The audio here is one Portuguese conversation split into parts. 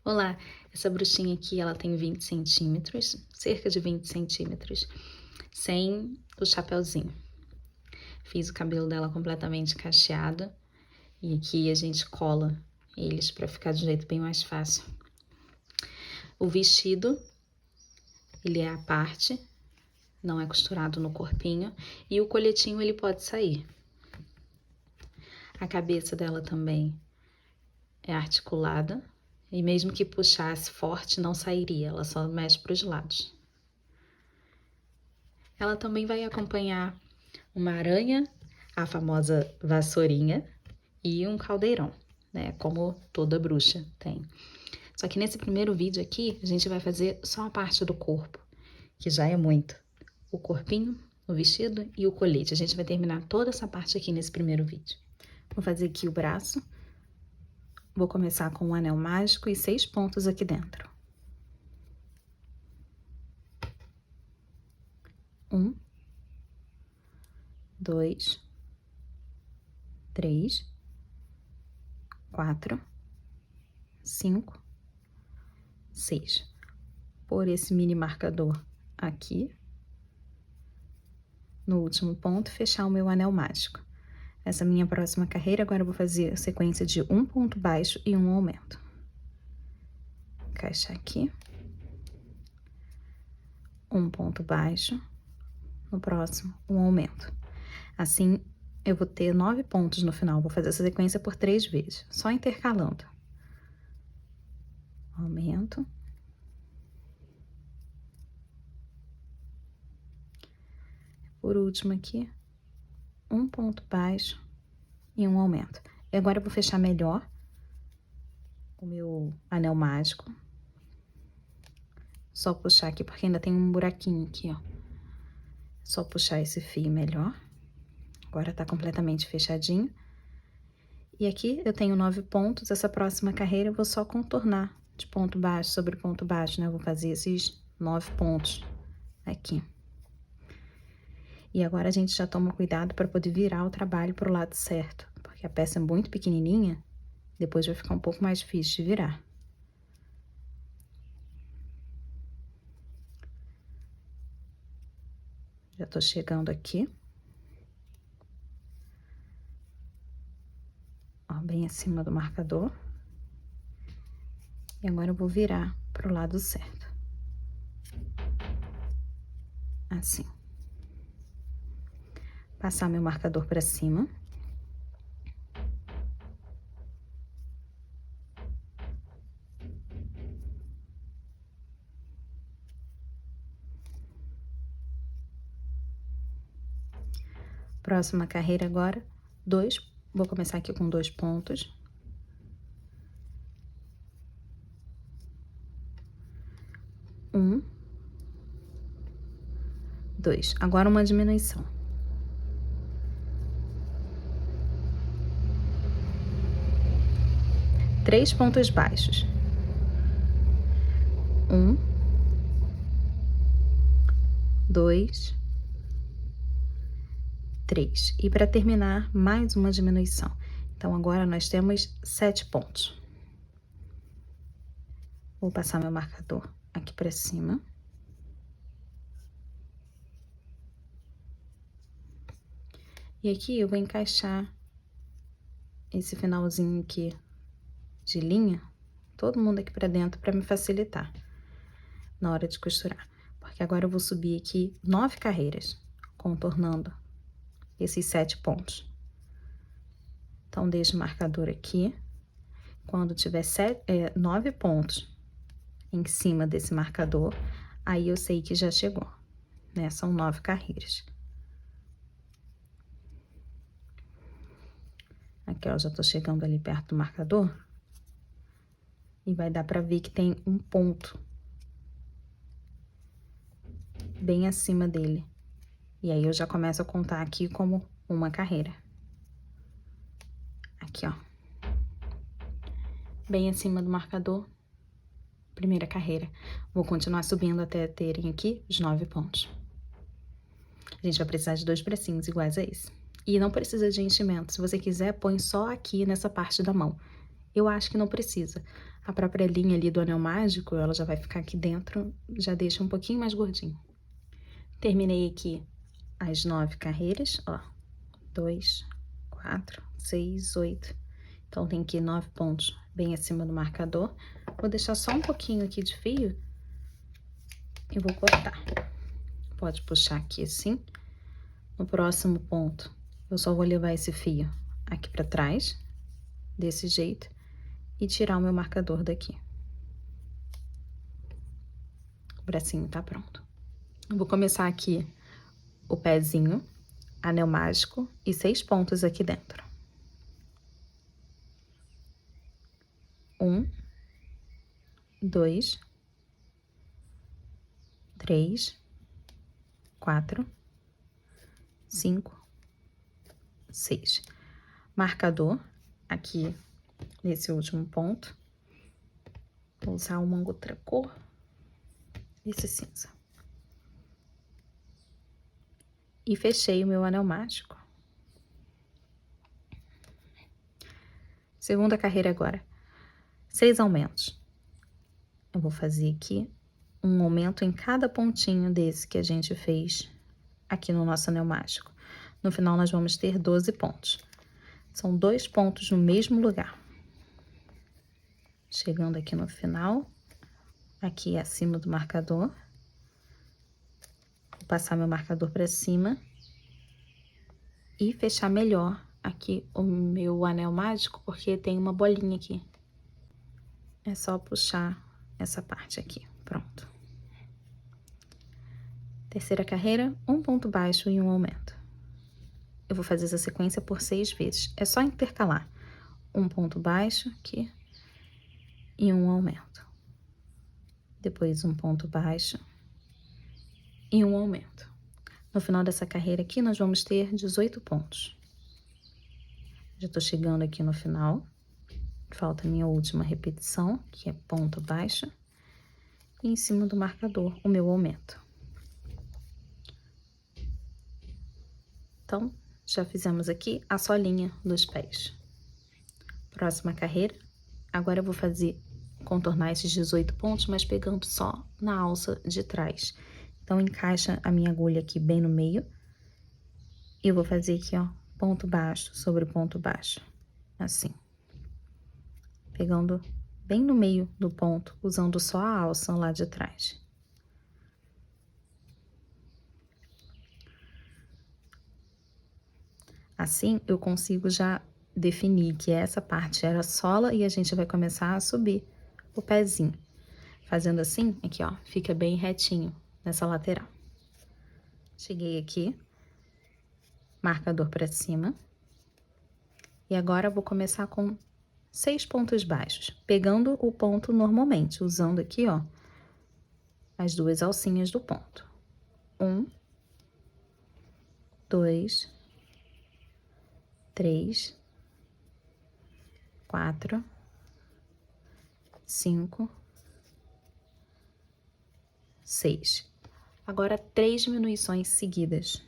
Olá, essa bruxinha aqui, ela tem 20 centímetros, cerca de 20 centímetros, sem o chapeuzinho. Fiz o cabelo dela completamente cacheado e aqui a gente cola eles para ficar de um jeito bem mais fácil. O vestido, ele é à parte, não é costurado no corpinho, e o coletinho ele pode sair. A cabeça dela também é articulada, e mesmo que puxasse forte, não sairia, ela só mexe para os lados. Ela também vai acompanhar uma aranha, a famosa vassourinha, e um caldeirão, né? Como toda bruxa tem. Só que nesse primeiro vídeo aqui, a gente vai fazer só a parte do corpo, que já é muito. O corpinho, o vestido e o colete. A gente vai terminar toda essa parte aqui nesse primeiro vídeo. Vou fazer aqui o braço. Vou começar com um anel mágico e 6 pontos aqui dentro. 1, 2, 3, 4, 5, 6. Por esse mini marcador aqui. No último ponto, fechar o meu anel mágico. Essa minha próxima carreira, agora eu vou fazer a sequência de um ponto baixo e um aumento. Encaixar aqui. Um ponto baixo. No próximo, um aumento. Assim, eu vou ter 9 pontos no final. Vou fazer essa sequência por 3 vezes, só intercalando. Aumento. Por último aqui, um ponto baixo e um aumento. E agora eu vou fechar melhor o meu anel mágico. Só puxar aqui, porque ainda tem um buraquinho aqui, ó. Só puxar esse fio melhor. Agora tá completamente fechadinho. E aqui eu tenho 9 pontos. Essa próxima carreira eu vou só contornar de ponto baixo sobre ponto baixo, né? Eu vou fazer esses 9 pontos aqui. E agora a gente já toma cuidado para poder virar o trabalho pro lado certo, porque a peça é muito pequenininha, depois vai ficar um pouco mais difícil de virar. Já tô chegando aqui. Ó, bem acima do marcador. E agora eu vou virar pro lado certo. Assim. Passar meu marcador para cima. Próxima carreira agora, vou começar aqui com 2 pontos. Um, 2. Agora uma diminuição. Três pontos baixos. 1, 2, 3. E para terminar, mais uma diminuição. Então, agora nós temos 7 pontos. Vou passar meu marcador aqui para cima. E aqui eu vou encaixar esse finalzinho aqui de linha, todo mundo aqui para dentro, para me facilitar na hora de costurar. Porque agora eu vou subir aqui 9 carreiras, contornando esses 7 pontos. Então, deixo o marcador aqui. Quando tiver 9 pontos em cima desse marcador, aí eu sei que já chegou, né? São 9 carreiras. Aqui, ó, já tô chegando ali perto do marcador. E vai dar pra ver que tem um ponto bem acima dele. E aí, eu já começo a contar aqui como uma carreira. Aqui, ó. Bem acima do marcador, primeira carreira. Vou continuar subindo até terem aqui os 9 pontos. A gente vai precisar de 2 bracinhos iguais a esse. E não precisa de enchimento. Se você quiser, põe só aqui nessa parte da mão. Eu acho que não precisa. A própria linha ali do anel mágico, ela já vai ficar aqui dentro, já deixa um pouquinho mais gordinho. Terminei aqui as 9 carreiras, ó. 2, 4, 6, 8. Então, tem aqui 9 pontos bem acima do marcador. Vou deixar só um pouquinho aqui de fio e vou cortar. Pode puxar aqui assim. No próximo ponto, eu só vou levar esse fio aqui pra trás, desse jeito, e tirar o meu marcador daqui. O bracinho tá pronto. Eu vou começar aqui o pezinho, anel mágico e 6 pontos aqui dentro. 1, 2, 3, 4, 5, 6. Marcador aqui nesse último ponto. Vou usar uma outra cor, esse cinza. E fechei o meu anel mágico. Segunda carreira agora. 6 aumentos. Eu vou fazer aqui um aumento em cada pontinho desse que a gente fez aqui no nosso anel mágico. No final, nós vamos ter 12 pontos. São 2 pontos no mesmo lugar. Chegando aqui no final, aqui acima do marcador. Vou passar meu marcador para cima e fechar melhor aqui o meu anel mágico, porque tem uma bolinha aqui. É só puxar essa parte aqui, pronto. Terceira carreira, um ponto baixo e um aumento. Eu vou fazer essa sequência por 6 vezes. É só intercalar um ponto baixo aqui e um aumento. Depois um ponto baixo e um aumento. No final dessa carreira aqui, nós vamos ter 18 pontos. Já tô chegando aqui no final. Falta a minha última repetição, que é ponto baixo. E em cima do marcador, o meu aumento. Então, já fizemos aqui a solinha dos pés. Próxima carreira. Agora eu vou contornar esses 18 pontos, mas pegando só na alça de trás. Então, encaixa a minha agulha aqui bem no meio. E eu vou fazer aqui, ó, ponto baixo sobre ponto baixo. Assim. Pegando bem no meio do ponto, usando só a alça lá de trás. Assim, eu consigo já definir que essa parte era a sola e a gente vai começar a subir o pezinho. Fazendo assim, aqui, ó, fica bem retinho nessa lateral. Cheguei aqui, marcador para cima. E agora eu vou começar com 6 pontos baixos, pegando o ponto normalmente, usando aqui, ó, as 2 alcinhas do ponto. 1, 2, 3, 4, 5, 6. Agora, 3 diminuições seguidas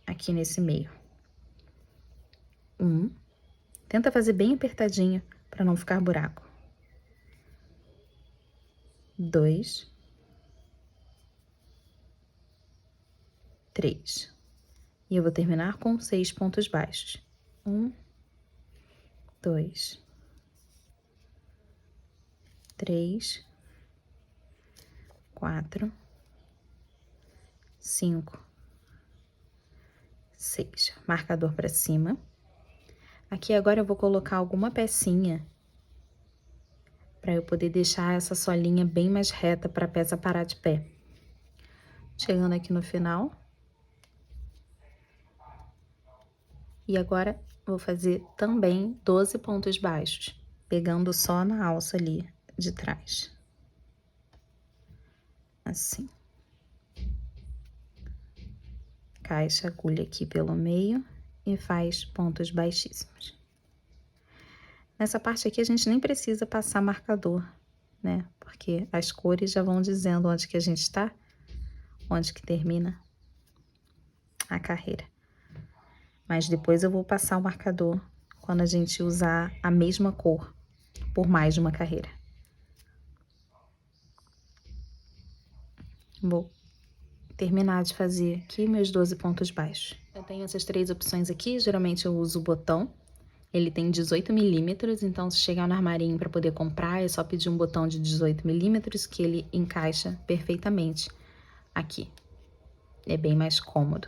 aqui nesse meio. 1, tenta fazer bem apertadinho para não ficar buraco. 2, 3. E eu vou terminar com 6 pontos baixos. 1, 2, 3, 4, 5, 6. Marcador para cima. Aqui agora eu vou colocar alguma pecinha para eu poder deixar essa solinha bem mais reta para a peça parar de pé. Chegando aqui no final. E agora vou fazer também 12 pontos baixos, pegando só na alça ali de trás. Assim. Encaixa a agulha aqui pelo meio e faz pontos baixíssimos. Nessa parte aqui a gente nem precisa passar marcador, né? Porque as cores já vão dizendo onde que a gente tá, onde que termina a carreira. Mas depois eu vou passar o marcador quando a gente usar a mesma cor por mais de uma carreira. Vou terminar de fazer aqui meus 12 pontos baixos. Eu tenho essas 3 opções aqui, geralmente eu uso o botão. Ele tem 18 milímetros, então se chegar no armarinho para poder comprar, é só pedir um botão de 18 milímetros que ele encaixa perfeitamente aqui. É bem mais cômodo.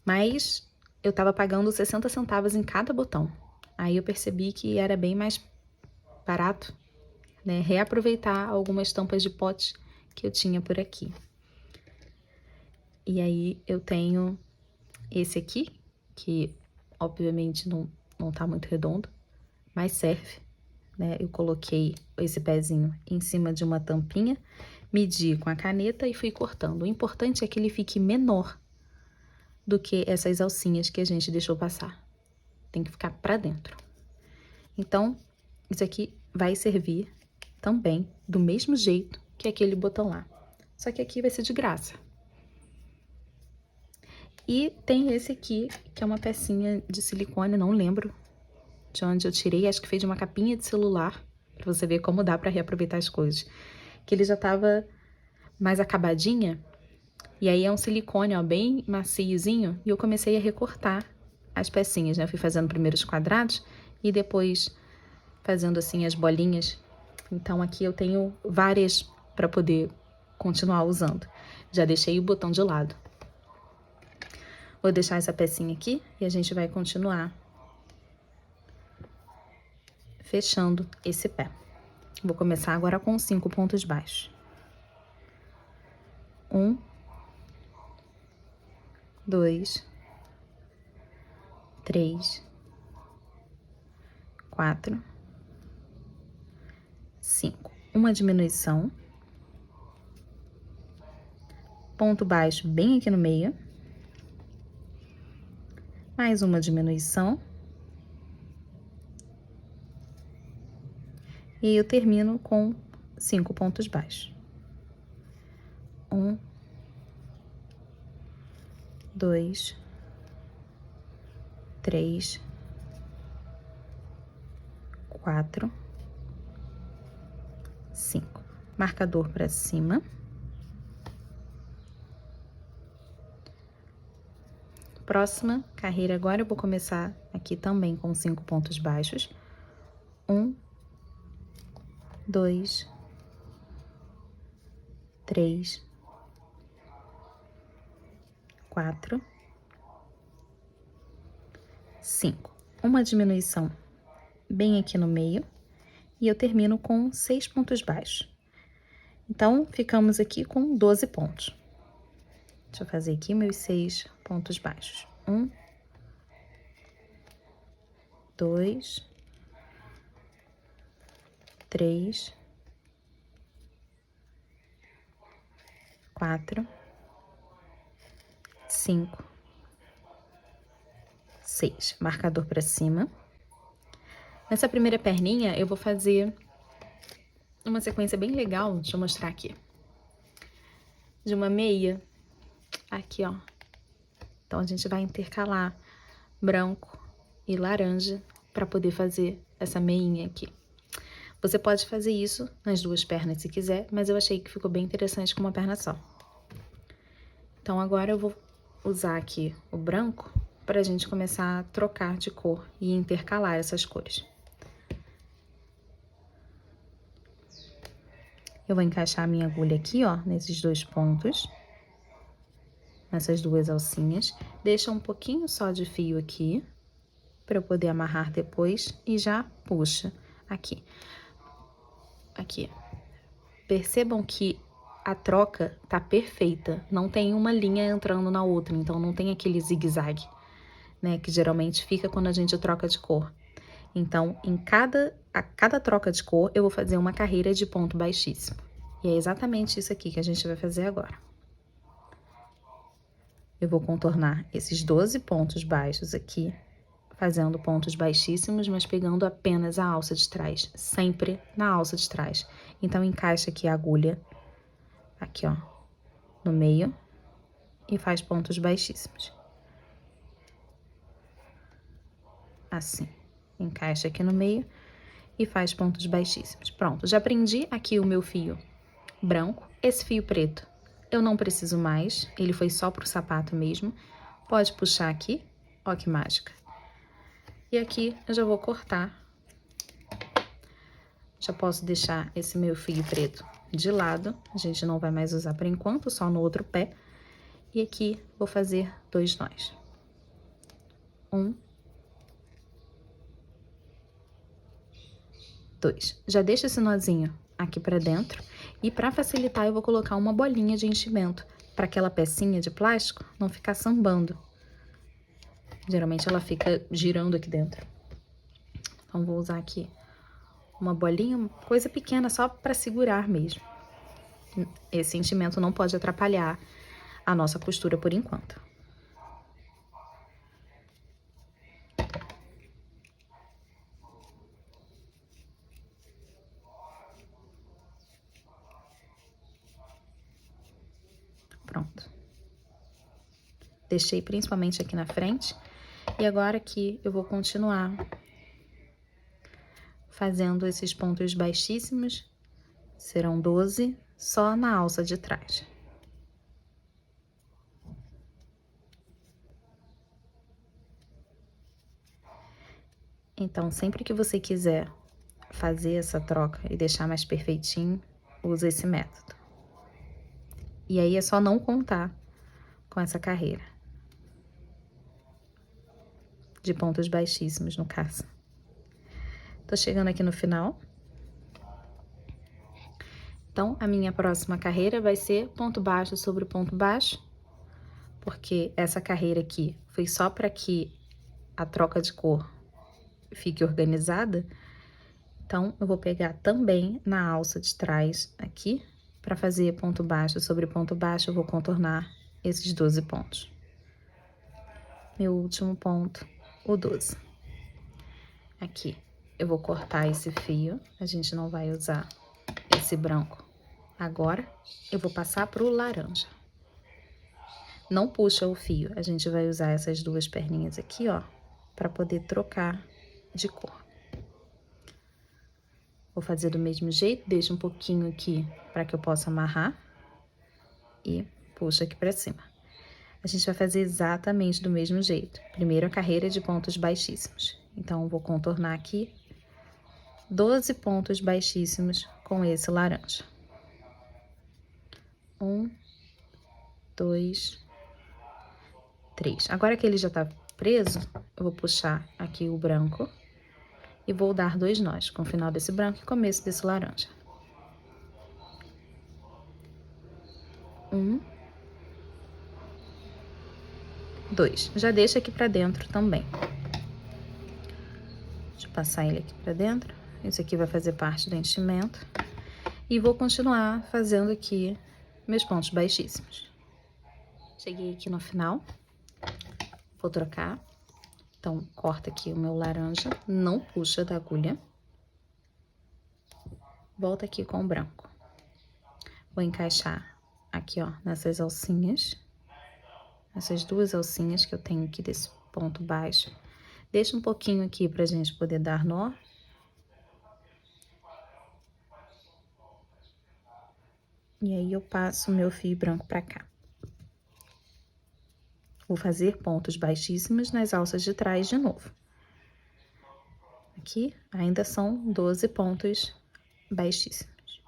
Mas eu tava pagando 60 centavos em cada botão. Aí eu percebi que era bem mais barato, né, reaproveitar algumas tampas de pote que eu tinha por aqui. E aí eu tenho esse aqui, que obviamente não tá muito redondo, mas serve, né? Eu coloquei esse pezinho em cima de uma tampinha, medi com a caneta e fui cortando. O importante é que ele fique menor do que essas alcinhas que a gente deixou passar. Tem que ficar pra dentro. Então, isso aqui vai servir também do mesmo jeito que aquele botão lá. Só que aqui vai ser de graça. E tem esse aqui, que é uma pecinha de silicone, não lembro de onde eu tirei, acho que foi de uma capinha de celular, pra você ver como dá pra reaproveitar as coisas. Que ele já tava mais acabadinha, e aí é um silicone, ó, bem maciozinho, e eu comecei a recortar as pecinhas, né? Eu fui fazendo primeiro os quadrados e depois fazendo assim as bolinhas. Então aqui eu tenho várias pra poder continuar usando. Já deixei o botão de lado. Vou deixar essa pecinha aqui e a gente vai continuar fechando esse pé. Vou começar agora com 5 pontos baixos. 1, 2, 3, 4, 5. Uma diminuição. Ponto baixo bem aqui no meio. Mais uma diminuição. E eu termino com 5 pontos baixos. 1, 2, 3, 4, 5. Marcador para cima. Próxima carreira agora eu vou começar aqui também com 5 pontos baixos. 1, 2, 3, 4, 5. Uma diminuição bem aqui no meio e eu termino com 6 pontos baixos. Então, ficamos aqui com 12 pontos. Deixa eu fazer aqui meus 6 pontos baixos. 1, 2, 3, 4, 5, 6. Marcador para cima. Nessa primeira perninha, eu vou fazer uma sequência bem legal, deixa eu mostrar aqui. De uma meia, aqui, ó. Então, a gente vai intercalar branco e laranja para poder fazer essa meinha aqui. Você pode fazer isso nas duas pernas se quiser, mas eu achei que ficou bem interessante com uma perna só. Então, agora eu vou usar aqui o branco para a gente começar a trocar de cor e intercalar essas cores. Eu vou encaixar a minha agulha aqui, ó, nesses 2 pontos, nessas 2 alcinhas. Deixa um pouquinho só de fio aqui, para eu poder amarrar depois, e já puxa aqui. Aqui. Percebam que a troca tá perfeita, não tem uma linha entrando na outra, então não tem aquele zigue-zague, né, que geralmente fica quando a gente troca de cor. Então, a cada troca de cor, eu vou fazer uma carreira de ponto baixíssimo. E é exatamente isso aqui que a gente vai fazer agora. Eu vou contornar esses 12 pontos baixos aqui, fazendo pontos baixíssimos, mas pegando apenas a alça de trás, sempre na alça de trás. Então, encaixa aqui a agulha, aqui, ó, no meio, e faz pontos baixíssimos. Assim, encaixa aqui no meio e faz pontos baixíssimos. Pronto, já prendi aqui o meu fio branco. Esse fio preto eu não preciso mais, ele foi só pro sapato mesmo. Pode puxar aqui, ó que mágica. E aqui eu já vou cortar. Já posso deixar esse meu fio preto de lado, a gente não vai mais usar por enquanto, só no outro pé. E aqui vou fazer 2 nós. 1, 2. Já deixa esse nozinho aqui pra dentro. E pra facilitar, eu vou colocar uma bolinha de enchimento, pra aquela pecinha de plástico não ficar sambando. Geralmente ela fica girando aqui dentro. Então, vou usar aqui uma bolinha, uma coisa pequena, só pra segurar mesmo. Esse enchimento não pode atrapalhar a nossa costura por enquanto. Pronto. Deixei principalmente aqui na frente. E agora aqui eu vou continuar fazendo esses pontos baixíssimos. Serão 12 só na alça de trás. Então, sempre que você quiser fazer essa troca e deixar mais perfeitinho, usa esse método. E aí é só não contar com essa carreira de pontos baixíssimos, no caso. Tô chegando aqui no final. Então, a minha próxima carreira vai ser ponto baixo sobre ponto baixo, porque essa carreira aqui foi só para que a troca de cor fique organizada. Então, eu vou pegar também na alça de trás aqui, para fazer ponto baixo sobre ponto baixo, eu vou contornar esses 12 pontos. Meu último ponto, o 12. Aqui, eu vou cortar esse fio, a gente não vai usar esse branco agora. Eu vou passar pro laranja. Não puxa o fio, a gente vai usar essas duas perninhas aqui, ó, para poder trocar de cor. Vou fazer do mesmo jeito, deixa um pouquinho aqui para que eu possa amarrar e puxa aqui para cima. A gente vai fazer exatamente do mesmo jeito. Primeiro a carreira de pontos baixíssimos. Então, vou contornar aqui 12 pontos baixíssimos com esse laranja. 1, 2, 3. Agora que ele já tá preso, eu vou puxar aqui o branco e vou dar 2 nós com o final desse branco e começo desse laranja. 1, 2. Já deixa aqui pra dentro também. Deixa eu passar ele aqui pra dentro. Esse aqui vai fazer parte do enchimento. E vou continuar fazendo aqui meus pontos baixíssimos. Cheguei aqui no final. Vou trocar. Então, corta aqui o meu laranja. Não puxa da agulha. Volta aqui com o branco. Vou encaixar aqui, ó, nessas alcinhas. Essas duas alcinhas que eu tenho aqui desse ponto baixo. Deixa um pouquinho aqui pra gente poder dar nó. E aí, eu passo o meu fio branco pra cá. Vou fazer pontos baixíssimos nas alças de trás de novo. Aqui, ainda são 12 pontos baixíssimos.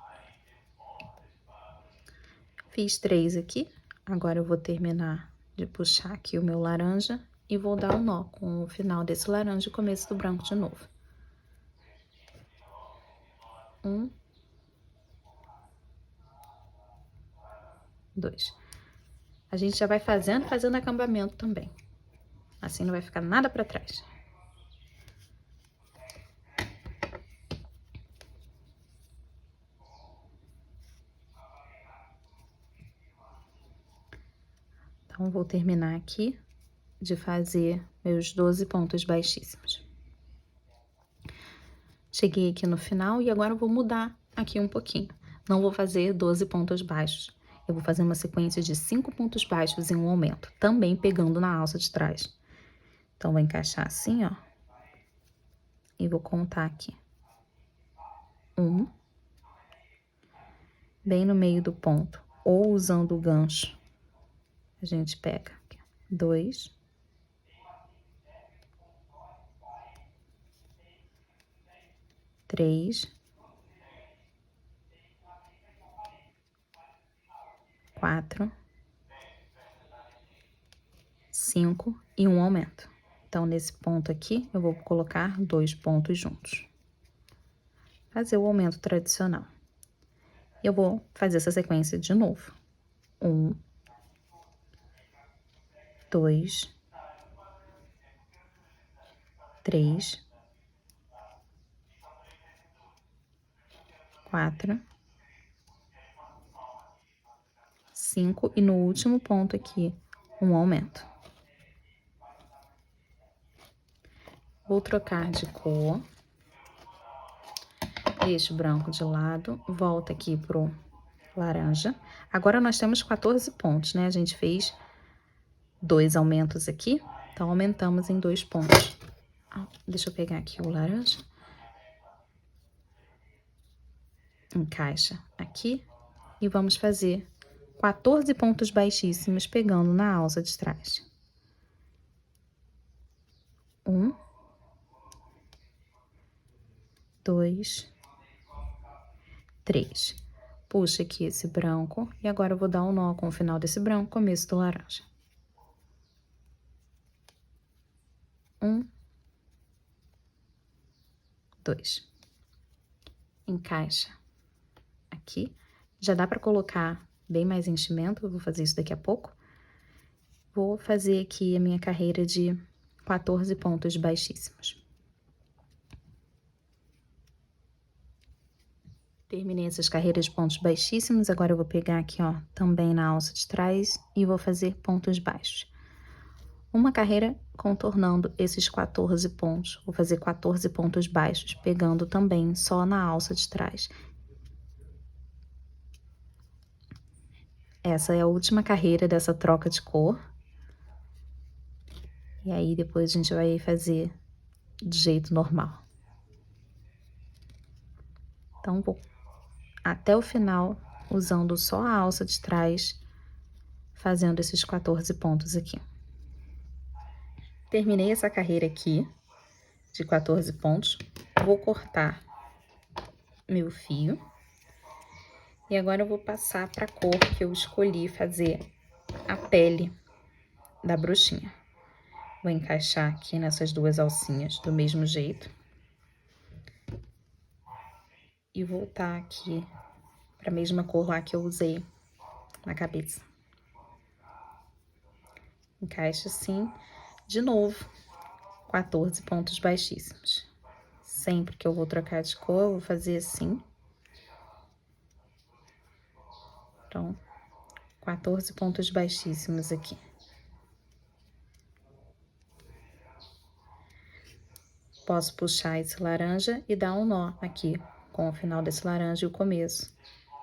Fiz 3 aqui. Agora, eu vou terminar de puxar aqui o meu laranja e vou dar um nó com o final desse laranja e o começo do branco de novo. 1, 2. A gente já vai fazendo acambamento também. Assim não vai ficar nada pra trás. Então, vou terminar aqui de fazer meus 12 pontos baixíssimos. Cheguei aqui no final e agora eu vou mudar aqui um pouquinho. Não vou fazer 12 pontos baixos. Eu vou fazer uma sequência de 5 pontos baixos em um aumento, também pegando na alça de trás. Então, vou encaixar assim, ó. E vou contar aqui. Um. Bem no meio do ponto, ou usando o gancho, a gente pega aqui, 2. 3. 4. 5 e um aumento. Então, nesse ponto aqui, eu vou colocar 2 pontos juntos. Fazer o aumento tradicional. Eu vou fazer essa sequência de novo. 1, 2, 3, 4, 5 e no último ponto aqui, um aumento. Vou trocar de cor. Deixo o branco de lado, volta aqui pro laranja. Agora nós temos 14 pontos, né? A gente fez 2 aumentos aqui, então aumentamos em 2 pontos. Deixa eu pegar aqui o laranja. Encaixa aqui e vamos fazer 14 pontos baixíssimos pegando na alça de trás. 1, 2, 3. Puxa aqui esse branco e agora eu vou dar um nó com o final desse branco, começo do laranja. 1, 2. Encaixa aqui. Já dá para colocar bem mais enchimento, eu vou fazer isso daqui a pouco. Vou fazer aqui a minha carreira de 14 pontos baixíssimos. Terminei essas carreiras de pontos baixíssimos, agora eu vou pegar aqui, ó, também na alça de trás e vou fazer pontos baixos. Uma carreira contornando esses 14 pontos, vou fazer 14 pontos baixos, pegando também só na alça de trás. Essa é a última carreira dessa troca de cor. E aí, depois a gente vai fazer do jeito normal. Então, vou até o final, usando só a alça de trás, fazendo esses 14 pontos aqui. Terminei essa carreira aqui, de 14 pontos. Vou cortar meu fio. E agora eu vou passar para a cor que eu escolhi fazer a pele da bruxinha. Vou encaixar aqui nessas duas alcinhas do mesmo jeito. E voltar aqui para a mesma cor lá que eu usei na cabeça. Encaixa assim, de novo, 14 pontos baixíssimos. Sempre que eu vou trocar de cor, eu vou fazer assim. Então, 14 pontos baixíssimos aqui. Posso puxar esse laranja e dar um nó aqui, com o final desse laranja e o começo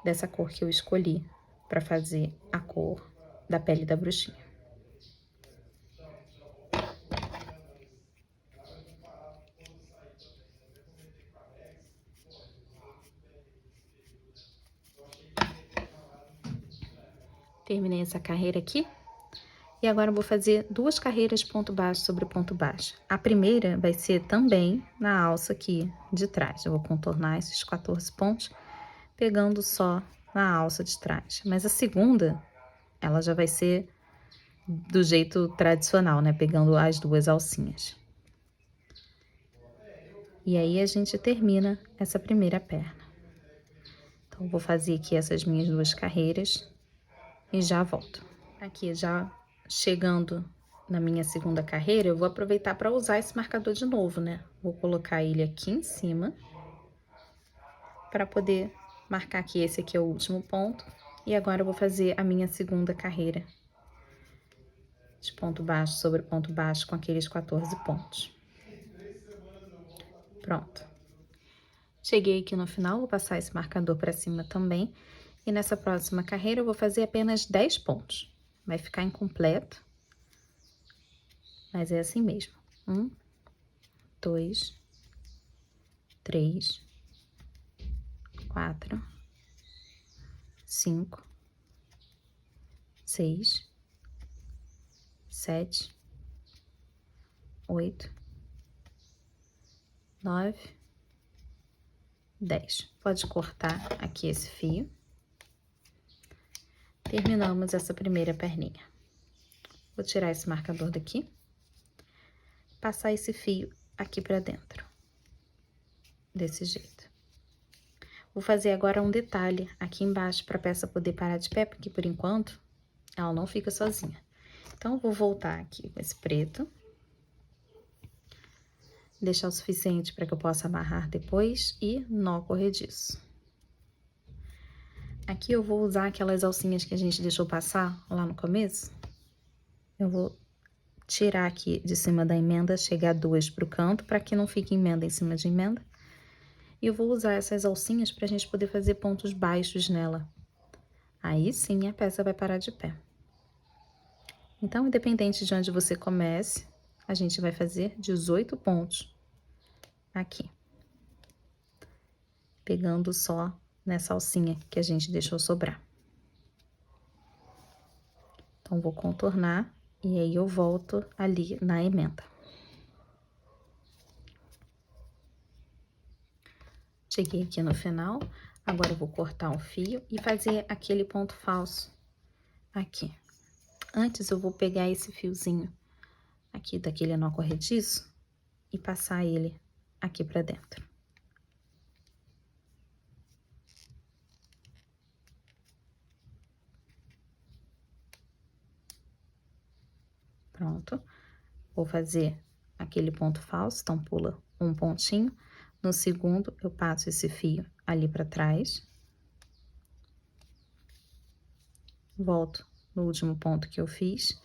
dessa cor que eu escolhi para fazer a cor da pele da bruxinha. Terminei essa carreira aqui. E agora eu vou fazer 2 carreiras ponto baixo sobre ponto baixo. A primeira vai ser também na alça aqui de trás. Eu vou contornar esses 14 pontos, pegando só na alça de trás. Mas a segunda, ela já vai ser do jeito tradicional, né? Pegando as 2 alcinhas. E aí, a gente termina essa primeira perna. Então, vou fazer aqui essas minhas 2 carreiras e já volto. Aqui, já chegando na minha segunda carreira, eu vou aproveitar para usar esse marcador de novo, né? Vou colocar ele aqui em cima para poder marcar que esse aqui é o último ponto. E agora eu vou fazer a minha segunda carreira de ponto baixo sobre ponto baixo com aqueles 14 pontos. Pronto. Cheguei aqui no final, vou passar esse marcador para cima também. E nessa próxima carreira eu vou fazer apenas 10 pontos. Vai ficar incompleto. Mas é assim mesmo. 1, 2, 3, 4, 5, 6, 7, 8, 9, 10. Pode cortar aqui esse fio. Terminamos essa primeira perninha. Vou tirar esse marcador daqui, passar esse fio aqui pra dentro, desse jeito. Vou fazer agora um detalhe aqui embaixo para a peça poder parar de pé, porque por enquanto ela não fica sozinha. Então, vou voltar aqui com esse preto, deixar o suficiente para que eu possa amarrar depois e nó corrediço. Aqui eu vou usar aquelas alcinhas que a gente deixou passar lá no começo. Eu vou tirar aqui de cima da emenda, chegar duas pro canto, para que não fique emenda em cima de emenda. E eu vou usar essas alcinhas pra gente poder fazer pontos baixos nela. Aí sim a peça vai parar de pé. Então, independente de onde você comece, a gente vai fazer 18 pontos aqui. Pegando só nessa alcinha que a gente deixou sobrar. Então, vou contornar e aí eu volto ali na emenda. Cheguei aqui no final, agora eu vou cortar um fio e fazer aquele ponto falso aqui. Antes eu vou pegar esse fiozinho aqui daquele nó corrediço e passar ele aqui pra dentro. Pronto. Vou fazer aquele ponto falso, então pula um pontinho. No segundo, eu passo esse fio ali pra trás. Volto no último ponto que eu fiz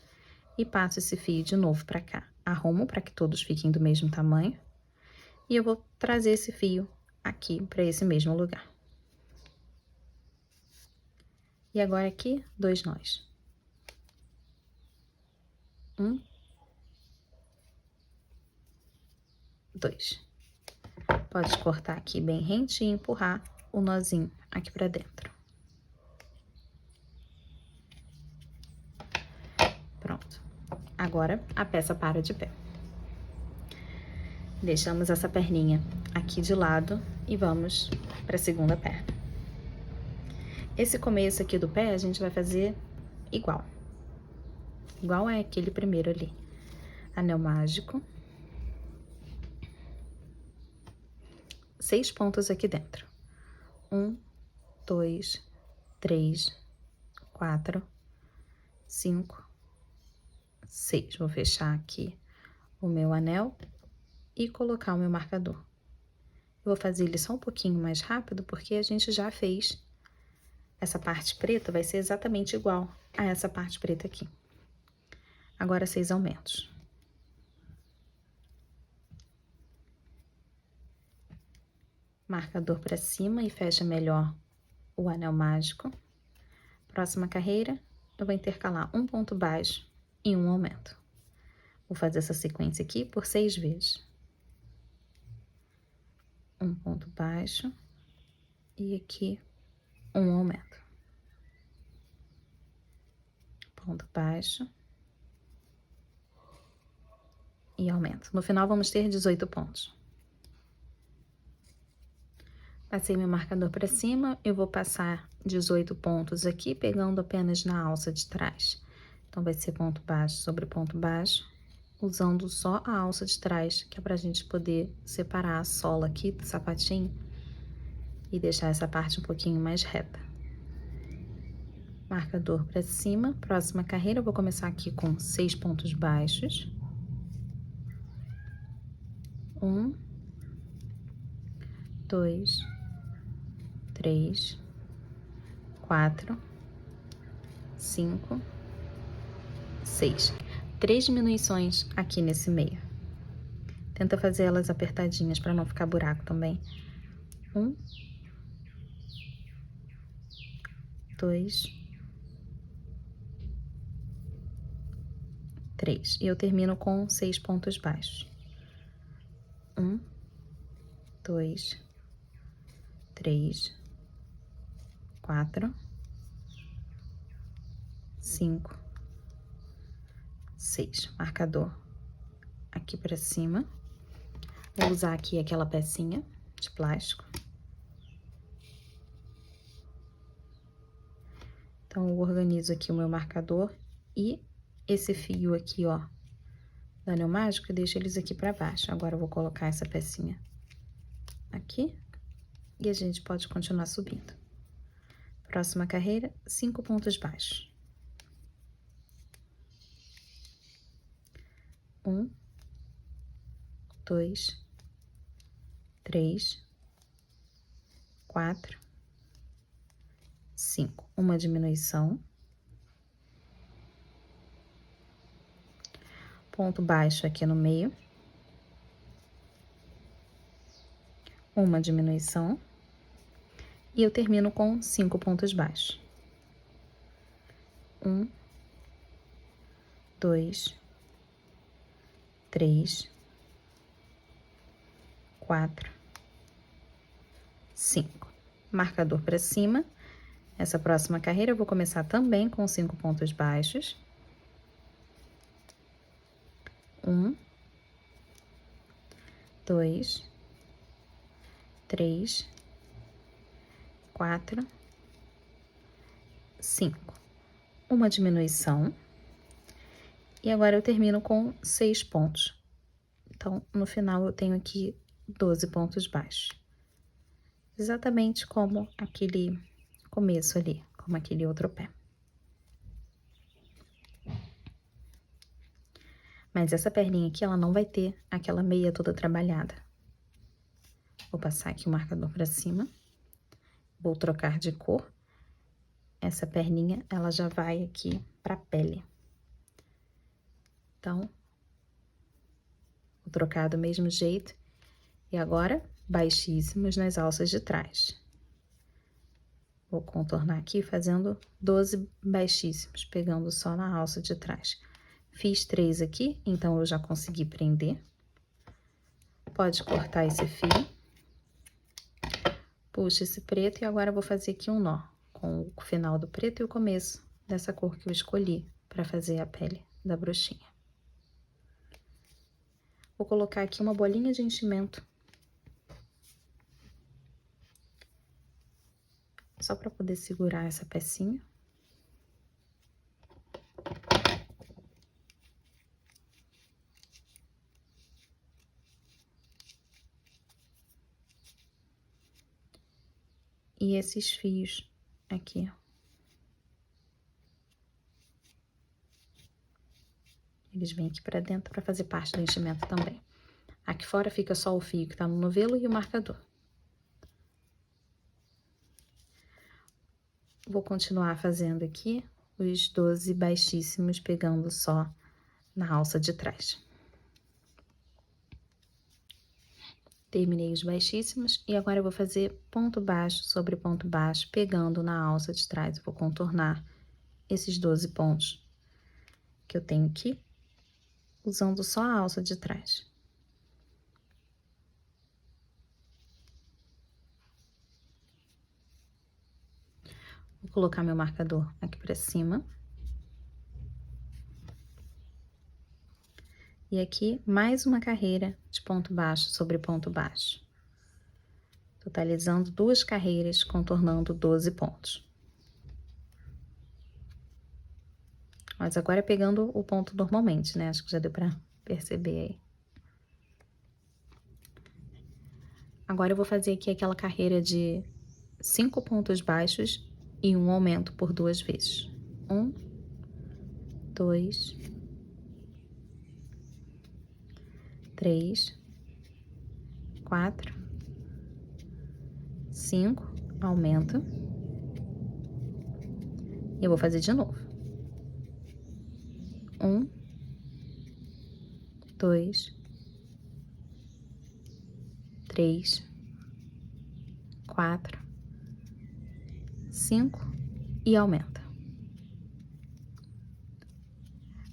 e passo esse fio de novo pra cá. Arrumo para que todos fiquem do mesmo tamanho. E eu vou trazer esse fio aqui para esse mesmo lugar. E agora aqui, 2 nós. 1, 2. Pode cortar aqui bem rente e empurrar o nozinho aqui pra dentro. Pronto. Agora, a peça para de pé. Deixamos essa perninha aqui de lado e vamos para a segunda perna. Esse começo aqui do pé, a gente vai fazer igual. Igual é aquele primeiro ali. Anel mágico. 6 pontos aqui dentro. 1, 2, 3, 4, 5, 6. Vou fechar aqui o meu anel e colocar o meu marcador. Eu vou fazer ele só um pouquinho mais rápido, porque a gente já fez essa parte preta, vai ser exatamente igual a essa parte preta aqui. Agora 6 aumentos. Marcador para cima e fecha melhor o anel mágico. Próxima carreira, eu vou intercalar um ponto baixo e um aumento. Vou fazer essa sequência aqui por 6 vezes. Um ponto baixo e aqui um aumento. Ponto baixo e aumento. No final, vamos ter 18 pontos. Passei meu marcador para cima, eu vou passar 18 pontos aqui, pegando apenas na alça de trás. Então, vai ser ponto baixo sobre ponto baixo, usando só a alça de trás, que é pra gente poder separar a sola aqui do sapatinho e deixar essa parte um pouquinho mais reta. Marcador para cima, próxima carreira, eu vou começar aqui com 6 pontos baixos. 1, 2, 3, 4, 5, 6. 3 diminuições aqui nesse meio. Tenta fazer elas apertadinhas para não ficar buraco também. 1, 2, 3. E eu termino com 6 pontos baixos. 1, 2, 3, 4, 5, 6. Marcador aqui pra cima. Vou usar aqui aquela pecinha de plástico. Então, eu organizo aqui o meu marcador e esse fio aqui, ó, da anel mágico, eu deixo eles aqui pra baixo. Agora, eu vou colocar essa pecinha aqui e a gente pode continuar subindo. Próxima carreira, 5 pontos baixos. 1, 2, 3, 4, 5. Uma diminuição. Ponto baixo aqui no meio. Uma diminuição. E eu termino com 5 pontos baixos. 1, 2, 3, 4, 5. Marcador para cima. Essa próxima carreira eu vou começar também com 5 pontos baixos. 1, 2, 3, 4, 5. Uma diminuição. E agora eu termino com 6 pontos. Então, no final, eu tenho aqui 12 pontos baixos. Exatamente como aquele começo ali, como aquele outro pé. Mas essa perninha aqui, ela não vai ter aquela meia toda trabalhada. Vou passar aqui o marcador pra cima. Vou trocar de cor. Essa perninha, ela já vai aqui pra pele. Então, vou trocar do mesmo jeito. E agora, baixíssimos nas alças de trás. Vou contornar aqui fazendo 12 baixíssimos, pegando só na alça de trás. Fiz 3 aqui, então eu já consegui prender. Pode cortar esse fio. Puxa esse preto e agora eu vou fazer aqui um nó com o final do preto e o começo dessa cor que eu escolhi para fazer a pele da bruxinha. Vou colocar aqui uma bolinha de enchimento. Só para poder segurar essa pecinha. E esses fios aqui, ó. Eles vêm aqui pra dentro pra fazer parte do enchimento também. Aqui fora fica só o fio que tá no novelo e o marcador. Vou continuar fazendo aqui os 12 baixíssimos, pegando só na alça de trás. Terminei os baixíssimos e agora eu vou fazer ponto baixo sobre ponto baixo, pegando na alça de trás. Eu vou contornar esses 12 pontos que eu tenho aqui, usando só a alça de trás. Vou colocar meu marcador aqui pra cima. E aqui, mais uma carreira de ponto baixo sobre ponto baixo. Totalizando 2 carreiras, contornando 12 pontos. Mas agora pegando o ponto normalmente, né? Acho que já deu pra perceber aí. Agora eu vou fazer aqui aquela carreira de 5 pontos baixos e um aumento por 2 vezes. 1, 2, 3, 4, 5, aumento. E eu vou fazer de novo. 1, 2, 3, 4, 5 e aumenta.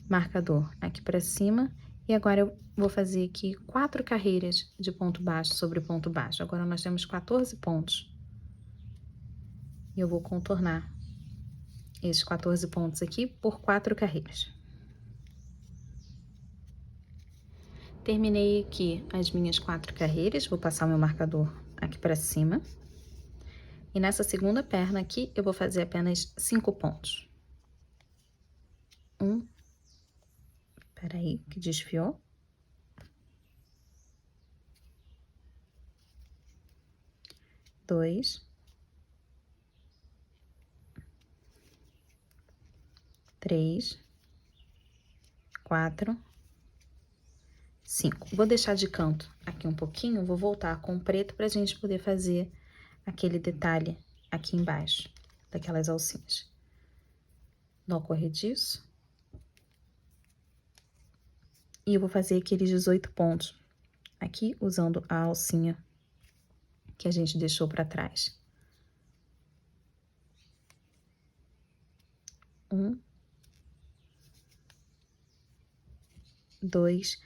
Marcador aqui pra cima. E agora eu vou fazer aqui 4 carreiras de ponto baixo sobre ponto baixo. Agora nós temos 14 pontos. E eu vou contornar esses 14 pontos aqui por 4 carreiras. Terminei aqui as minhas 4 carreiras, vou passar o meu marcador aqui para cima. E nessa segunda perna aqui, eu vou fazer apenas 5 pontos. Peraí, que desfiou. 2, 3, 4, 5. Vou deixar de canto aqui um pouquinho, vou voltar com o preto pra gente poder fazer aquele detalhe aqui embaixo, daquelas alcinhas. Nó corrediço. E eu vou fazer aqueles 18 pontos aqui, usando a alcinha que a gente deixou pra trás. 1, 2.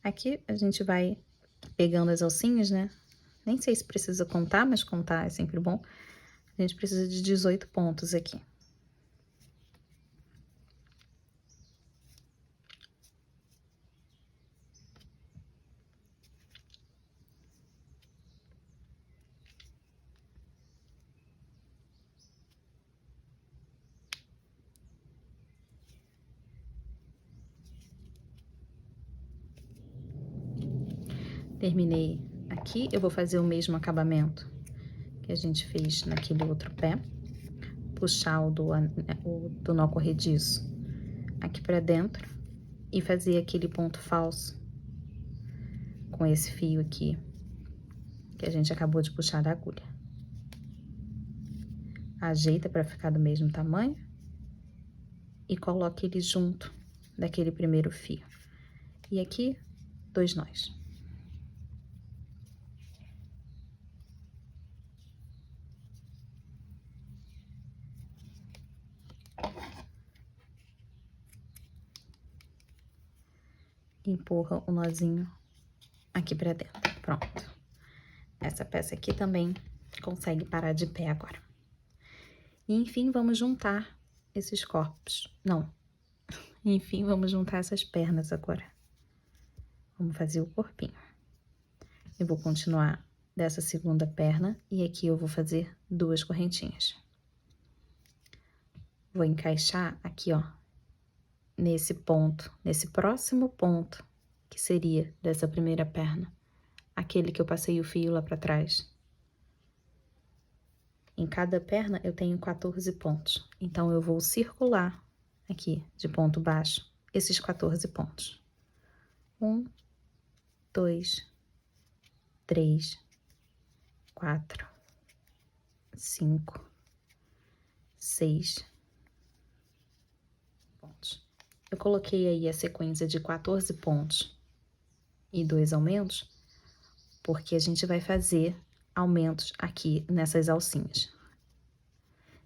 Aqui a gente vai pegando as alcinhas, né? Nem sei se precisa contar, mas contar é sempre bom. A gente precisa de 18 pontos aqui. Terminei aqui, eu vou fazer o mesmo acabamento que a gente fez naquele outro pé. Puxar o do nó corrediço aqui pra dentro e fazer aquele ponto falso com esse fio aqui que a gente acabou de puxar da agulha. Ajeita pra ficar do mesmo tamanho e coloca ele junto daquele primeiro fio. E aqui, 2 nós. Empurra o nozinho aqui pra dentro. Pronto. Essa peça aqui também consegue parar de pé agora. E, enfim, vamos juntar esses corpos. Não. Enfim, vamos juntar essas pernas agora. Vamos fazer o corpinho. Eu vou continuar dessa segunda perna e aqui eu vou fazer 2 correntinhas. Vou encaixar aqui, ó, nesse ponto, nesse próximo ponto, que seria dessa primeira perna, aquele que eu passei o fio lá pra trás. Em cada perna eu tenho 14 pontos, então eu vou circular aqui de ponto baixo esses 14 pontos. 1, 2, 3, 4, 5, 6 pontos. Eu coloquei aí a sequência de 14 pontos e 2 aumentos, porque a gente vai fazer aumentos aqui nessas alcinhas.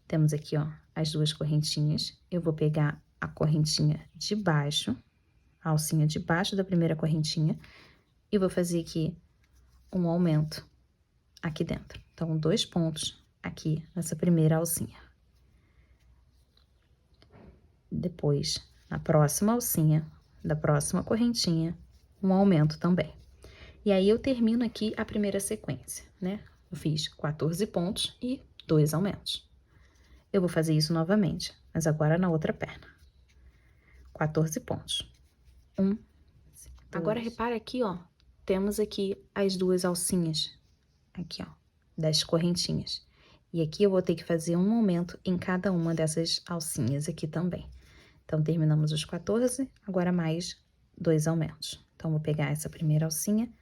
Temos aqui, ó, as 2 correntinhas. Eu vou pegar a correntinha de baixo, a alcinha de baixo da primeira correntinha, e vou fazer aqui um aumento aqui dentro. Então, 2 pontos aqui nessa primeira alcinha. Depois, na próxima alcinha da próxima correntinha, um aumento também. E aí, eu termino aqui a primeira sequência, né? Eu fiz 14 pontos e 2 aumentos. Eu vou fazer isso novamente, mas agora na outra perna. 14 pontos. 1, 2. Agora, repara aqui, ó, temos aqui as 2 alcinhas, aqui, ó, das correntinhas. E aqui eu vou ter que fazer um aumento em cada uma dessas alcinhas aqui também. Então, terminamos os 14, agora mais 2 aumentos. Então, vou pegar essa primeira alcinha,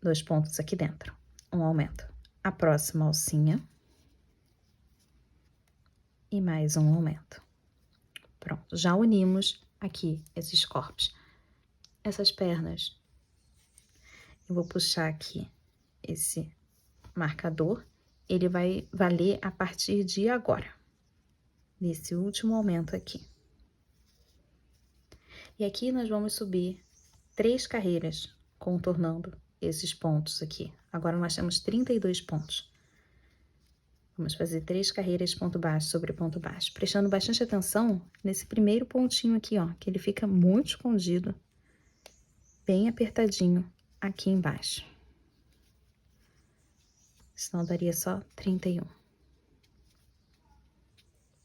2 pontos aqui dentro, um aumento. A próxima alcinha e mais um aumento. Pronto, já unimos aqui esses corpos. Essas pernas, eu vou puxar aqui esse marcador, ele vai valer a partir de agora, desse último aumento aqui. E aqui nós vamos subir 3 carreiras, contornando esses pontos aqui. Agora nós temos 32 pontos. Vamos fazer 3 carreiras de ponto baixo sobre ponto baixo, prestando bastante atenção nesse primeiro pontinho aqui, ó, que ele fica muito escondido, bem apertadinho aqui embaixo. Senão daria só 31.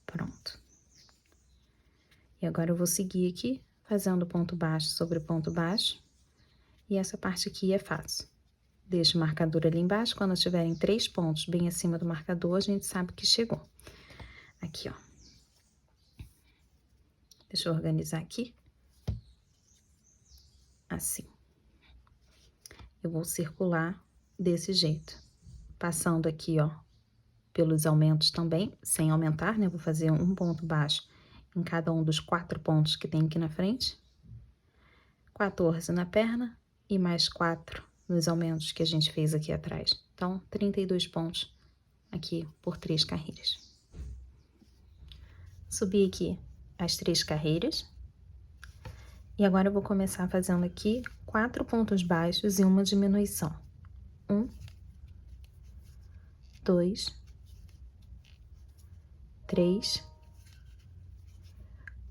Pronto. E agora eu vou seguir aqui, fazendo ponto baixo sobre ponto baixo, e essa parte aqui é fácil. Deixa o marcador ali embaixo, quando tiverem 3 pontos bem acima do marcador, a gente sabe que chegou. Aqui, ó. Deixa eu organizar aqui. Assim. Eu vou circular desse jeito. Passando aqui, ó, pelos aumentos também, sem aumentar, né? Vou fazer um ponto baixo em cada um dos 4 pontos que tem aqui na frente. 14 na perna e mais 4 nos aumentos que a gente fez aqui atrás. Então, 32 pontos aqui por 3 carreiras. Subi aqui as 3 carreiras. E agora eu vou começar fazendo aqui 4 pontos baixos e uma diminuição. 1, 2, 3,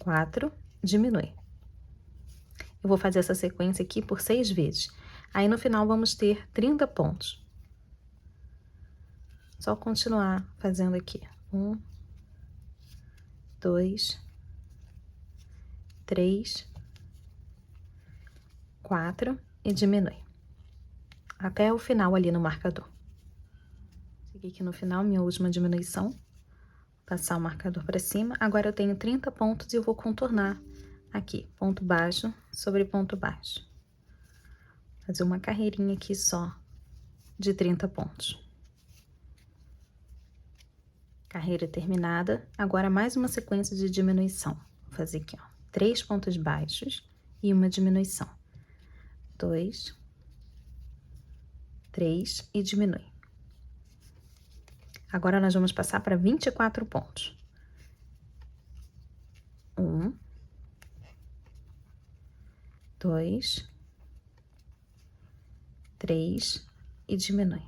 4, diminui. Eu vou fazer essa sequência aqui por 6 vezes. Aí, no final, vamos ter 30 pontos. Só continuar fazendo aqui. 1, 2, 3, 4 e diminui. Até o final ali no marcador. Segui aqui no final, minha última diminuição. Passar o marcador para cima. Agora eu tenho 30 pontos e eu vou contornar aqui, ponto baixo sobre ponto baixo. Fazer uma carreirinha aqui só de 30 pontos. Carreira terminada. Agora mais uma sequência de diminuição. Vou fazer aqui, ó, 3 pontos baixos e uma diminuição. 2, 3 e diminui. Agora nós vamos passar para 24 pontos. 1, 2, 3 e diminui.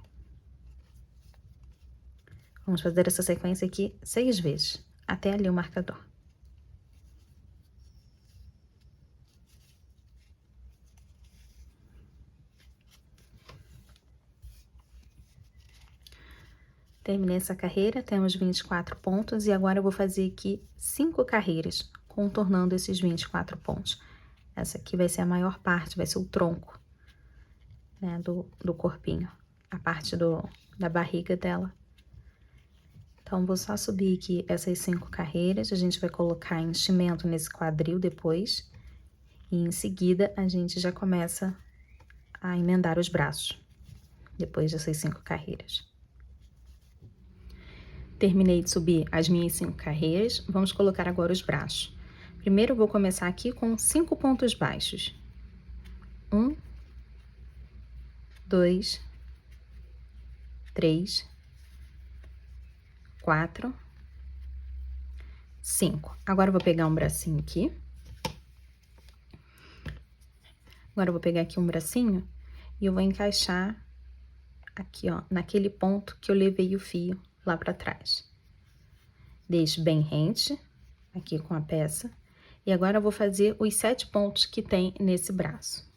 Vamos fazer essa sequência aqui 6 vezes, até ali o marcador. Terminei essa carreira, temos 24 pontos, e agora eu vou fazer aqui 5 carreiras, contornando esses 24 pontos. Essa aqui vai ser a maior parte, vai ser o tronco, né, do corpinho, a parte da barriga dela. Então, vou só subir aqui essas 5 carreiras, a gente vai colocar enchimento nesse quadril depois, e em seguida a gente já começa a emendar os braços, depois dessas 5 carreiras. Terminei de subir as minhas 5 carreiras, vamos colocar agora os braços. Primeiro eu vou começar aqui com 5 pontos baixos. 1, 2, 3, 4, 5. Agora eu vou pegar um bracinho aqui. Agora eu vou pegar aqui um bracinho e eu vou encaixar aqui, ó, naquele ponto que eu levei o fio lá pra trás. Deixo bem rente aqui com a peça. E agora eu vou fazer os 7 pontos que tem nesse braço.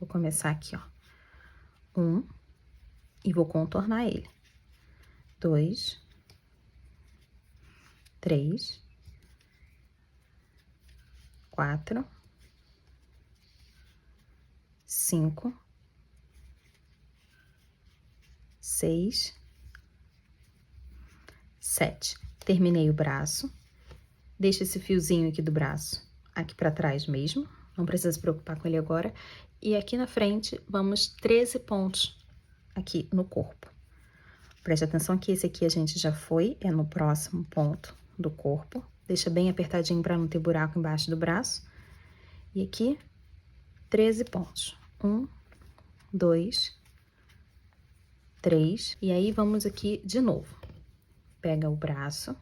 Vou começar aqui, ó. 1, e vou contornar ele. 2, 3, 4, 5, 6, 7. Terminei o braço. Deixa esse fiozinho aqui do braço aqui pra trás mesmo. Não precisa se preocupar com ele agora. E aqui na frente, vamos 13 pontos aqui no corpo. Preste atenção que esse aqui a gente já foi, é no próximo ponto do corpo. Deixa bem apertadinho para não ter buraco embaixo do braço. E aqui, 13 pontos. 1, 2, 3. E aí, vamos aqui de novo. Pega o braço,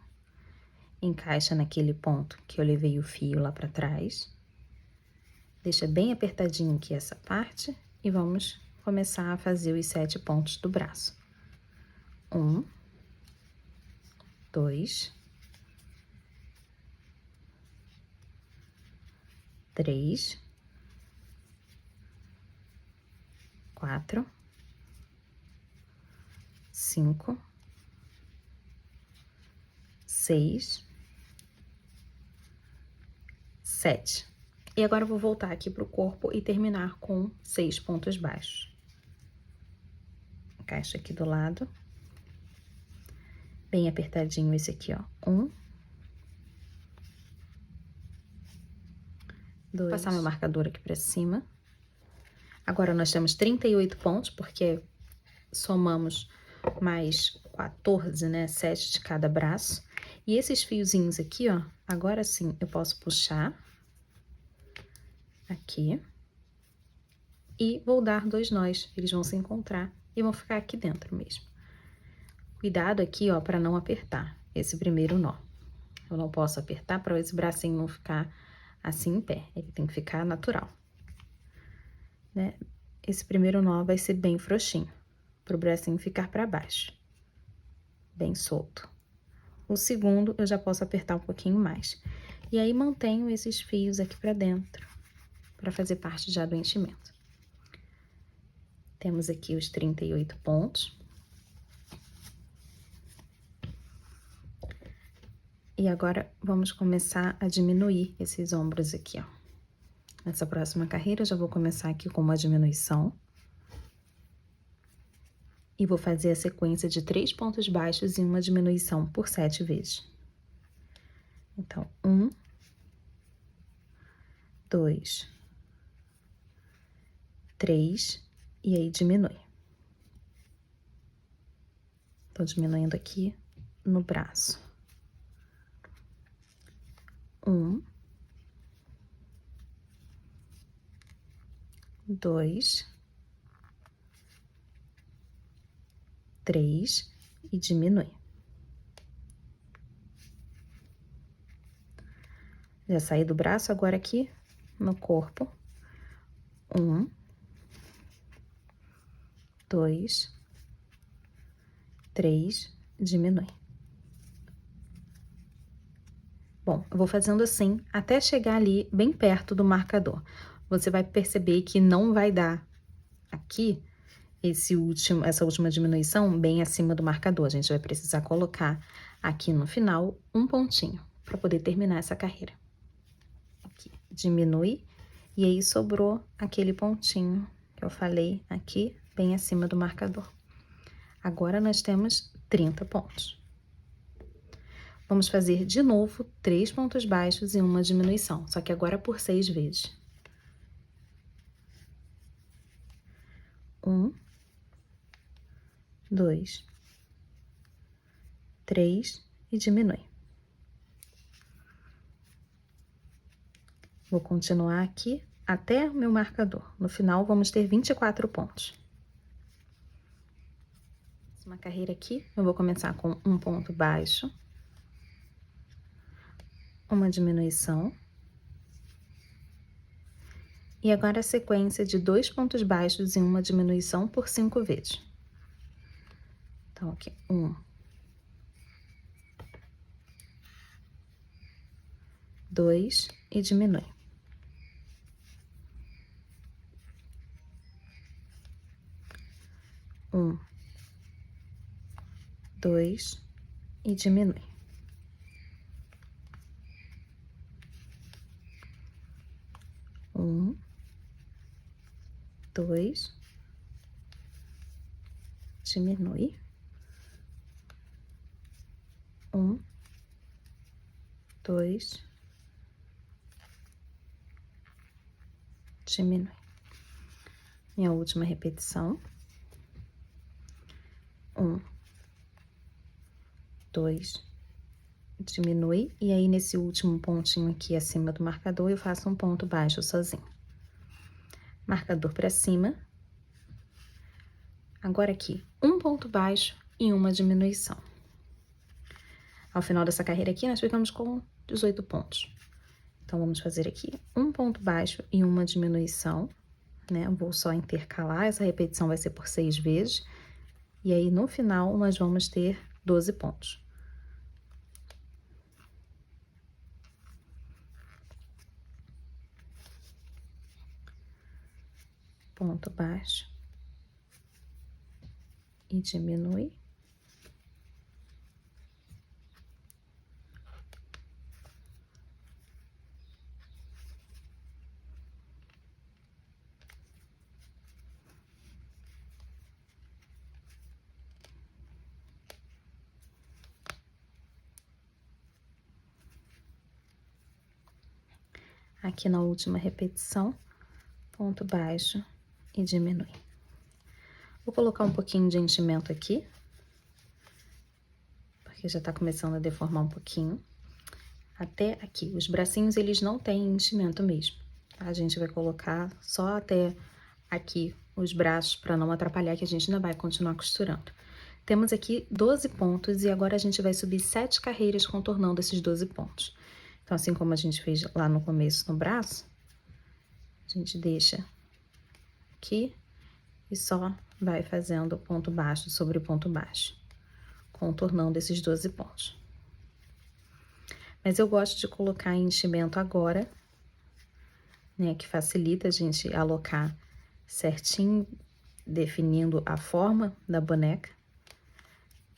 encaixa naquele ponto que eu levei o fio lá para trás. Deixa bem apertadinho aqui essa parte e vamos começar a fazer os 7 pontos do braço. 1, 2, 3, 4, 5, 6, 7. E agora eu vou voltar aqui pro corpo e terminar com 6 pontos baixos. Encaixa aqui do lado. Bem apertadinho esse aqui, ó. 1, 2. Vou passar meu marcador aqui pra cima. Agora, nós temos 38 pontos, porque somamos mais 14, né? 7 de cada braço. E esses fiozinhos aqui, ó, agora sim, eu posso puxar aqui e vou dar 2 nós. Eles vão se encontrar e vão ficar aqui dentro mesmo. Cuidado aqui, ó, para não apertar esse primeiro nó. Eu não posso apertar para esse bracinho não ficar assim em pé. Ele tem que ficar natural, né? Esse primeiro nó vai ser bem frouxinho, para o bracinho ficar para baixo, bem solto. O segundo, eu já posso apertar um pouquinho mais. E aí, mantenho esses fios aqui para dentro, para fazer parte já do enchimento. Temos aqui os 38 pontos. E agora, vamos começar a diminuir esses ombros aqui, ó. Nessa próxima carreira, eu já vou começar aqui com uma diminuição. E vou fazer a sequência de 3 pontos baixos e uma diminuição por 7 vezes. Então, 1, 2, 3, e aí diminui. Tô diminuindo aqui no braço. 1, 2, 3 e diminui. Já saí do braço, agora aqui no corpo. 1, 2, 3, diminui. Bom, eu vou fazendo assim até chegar ali bem perto do marcador. Você vai perceber que não vai dar aqui essa última diminuição bem acima do marcador. A gente vai precisar colocar aqui no final um pontinho para poder terminar essa carreira. Aqui, diminui, e aí sobrou aquele pontinho que eu falei aqui, bem acima do marcador. Agora, nós temos 30 pontos. Vamos fazer de novo 3 pontos baixos e uma diminuição, só que agora por 6 vezes. 1, 2, 3 e diminui. Vou continuar aqui até o meu marcador. No final, vamos ter 24 pontos. Uma carreira aqui, eu vou começar com um ponto baixo, uma diminuição, e agora a sequência de 2 pontos baixos e uma diminuição por 5 vezes. Então, aqui, 1, 2 e diminui. 1, 2 e diminui. 1, 2, diminui. 1, 2, diminui. Minha última repetição. 1, 2, diminui, e aí nesse último pontinho aqui acima do marcador, eu faço um ponto baixo sozinho. Marcador para cima. Agora aqui, um ponto baixo e uma diminuição. Ao final dessa carreira aqui, nós ficamos com 18 pontos. Então, vamos fazer aqui um ponto baixo e uma diminuição, né? Eu vou só intercalar, essa repetição vai ser por 6 vezes. E aí, no final, nós vamos ter 12 pontos. ponto baixo e diminui. Aqui na última repetição, ponto baixo e diminui. Vou colocar um pouquinho de enchimento aqui, porque já tá começando a deformar um pouquinho. Até aqui, os bracinhos, eles não têm enchimento mesmo, tá? A gente vai colocar só até aqui os braços, para não atrapalhar, que a gente ainda vai continuar costurando. Temos aqui 12 pontos e agora a gente vai subir 7 carreiras contornando esses 12 pontos. Então, assim como a gente fez lá no começo no braço, a gente deixa aqui e só vai fazendo ponto baixo sobre ponto baixo, contornando esses 12 pontos. Mas eu gosto de colocar enchimento agora, né, que facilita a gente alocar certinho, definindo a forma da boneca,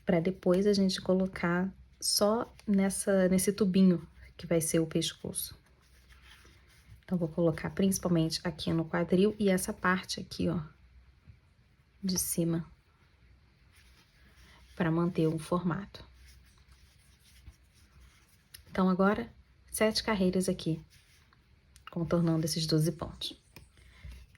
para depois a gente colocar só nesse tubinho que vai ser o pescoço. Então, vou colocar principalmente aqui no quadril e essa parte aqui, ó, de cima, para manter o formato. Então, agora, 7 carreiras aqui, contornando esses 12 pontos.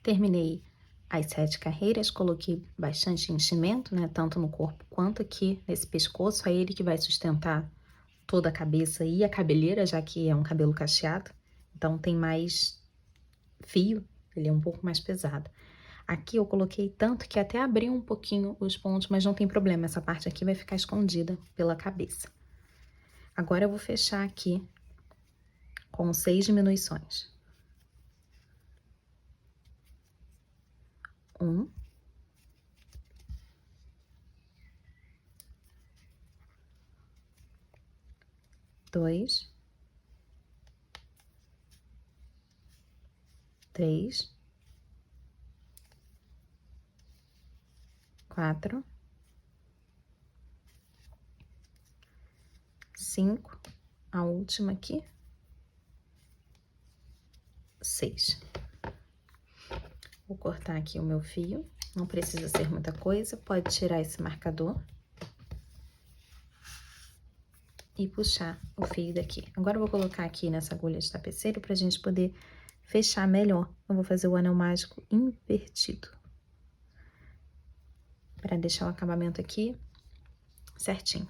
Terminei as 7 carreiras, coloquei bastante enchimento, né, tanto no corpo quanto aqui nesse pescoço, é ele que vai sustentar toda a cabeça e a cabeleira, já que é um cabelo cacheado, então tem mais fio, ele é um pouco mais pesado. Aqui eu coloquei tanto que até abriu um pouquinho os pontos, mas não tem problema, essa parte aqui vai ficar escondida pela cabeça. Agora eu vou fechar aqui com 6 diminuições. 1, 2, 3, 4, 5, a última aqui, 6. Vou cortar aqui o meu fio, não precisa ser muita coisa, pode tirar esse marcador e puxar o fio daqui. Agora eu vou colocar aqui nessa agulha de tapeceiro pra gente poder fechar melhor. Eu vou fazer o anel mágico invertido, para deixar o acabamento aqui certinho.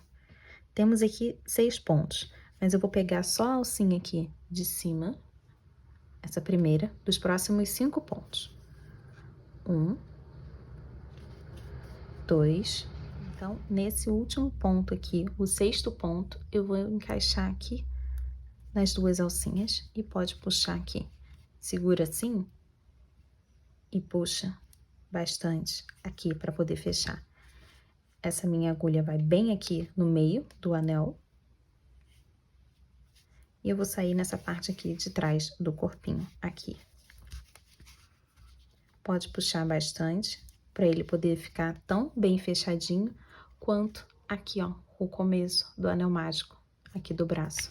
Temos aqui 6 pontos, mas eu vou pegar só a alcinha aqui de cima, essa primeira, dos próximos 5 pontos. 1, 2, então, nesse último ponto aqui, o 6º ponto, eu vou encaixar aqui nas 2 alcinhas e pode puxar aqui. Segura assim e puxa bastante aqui para poder fechar. Essa minha agulha vai bem aqui no meio do anel. E eu vou sair nessa parte aqui de trás do corpinho, aqui. Pode puxar bastante, para ele poder ficar tão bem fechadinho, quanto aqui, ó, o começo do anel mágico, aqui do braço.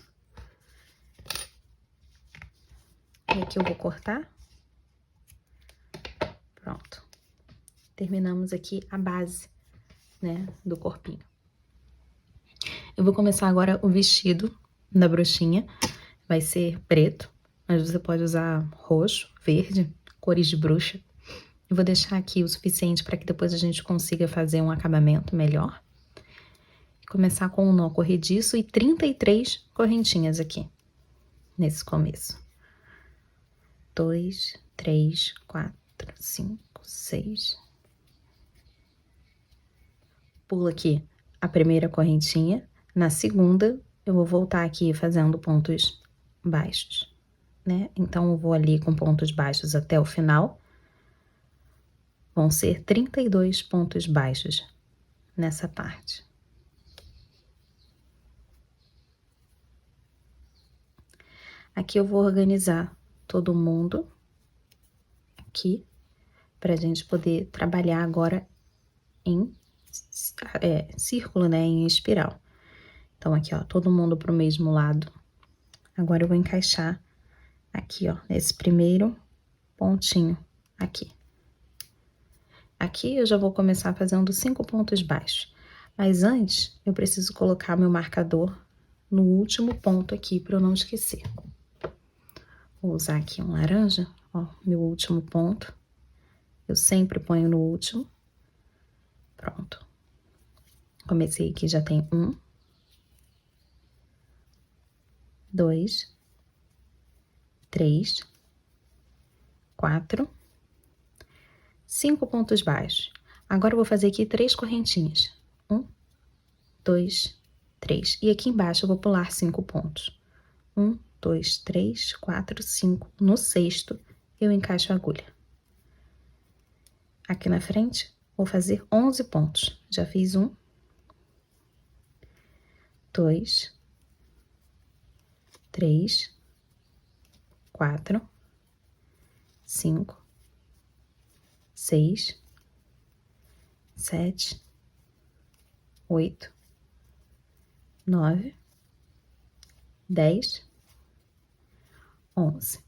E aqui eu vou cortar. Pronto. Terminamos aqui a base, né, do corpinho. Eu vou começar agora o vestido da bruxinha. Vai ser preto, mas você pode usar roxo, verde, cores de bruxa. Eu vou deixar aqui o suficiente para que depois a gente consiga fazer um acabamento melhor. Começar com um nó corrediço e 33 correntinhas aqui, nesse começo. 2, 3, 4, 5, 6. Pulo aqui a primeira correntinha. Na segunda, eu vou voltar aqui fazendo pontos baixos, né? Então, eu vou ali com pontos baixos até o final. Vão ser 32 pontos baixos nessa parte. Aqui eu vou organizar todo mundo aqui, pra gente poder trabalhar agora em círculo, né, em espiral. Então, aqui, ó, todo mundo pro mesmo lado. Agora eu vou encaixar aqui, ó, nesse primeiro pontinho aqui. Aqui eu já vou começar fazendo 5 pontos baixos. Mas antes, eu preciso colocar meu marcador no último ponto aqui, para eu não esquecer. Vou usar aqui um laranja, ó, meu último ponto. Eu sempre ponho no último. Pronto. Comecei aqui, já tem 1, 2, 3, 4, 5 pontos baixos. Agora eu vou fazer aqui 3 correntinhas. 1, 2, 3. E aqui embaixo eu vou pular 5 pontos. 1, 2, 3, 4, 5. No sexto, eu encaixo a agulha. Aqui na frente, vou fazer 11 pontos. Já fiz 1, 2, 3, 4, 5, 6, 7, 8, 9, 10, 11.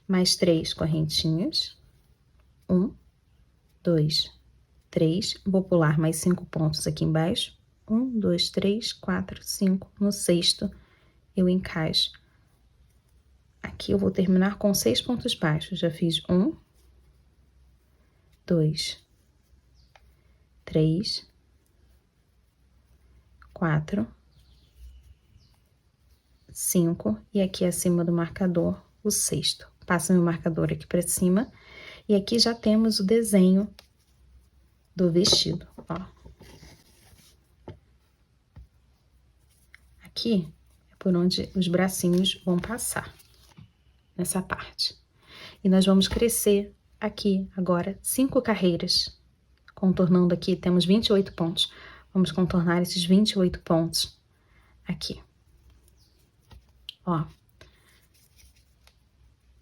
Mais 3 correntinhas. 1, 2, 3. Vou pular mais 5 pontos aqui embaixo. 1, 2, 3, 4, 5. No sexto, eu encaixo. Aqui eu vou terminar com 6 pontos baixos. Já fiz 1, 2, 3, 4, 5. E aqui acima do marcador, o sexto. Passo meu marcador aqui pra cima. E aqui já temos o desenho do vestido, ó. Aqui é por onde os bracinhos vão passar, nessa parte. E nós vamos crescer aqui agora 5 carreiras. Contornando aqui, temos 28 pontos. Vamos contornar esses 28 pontos aqui. Ó.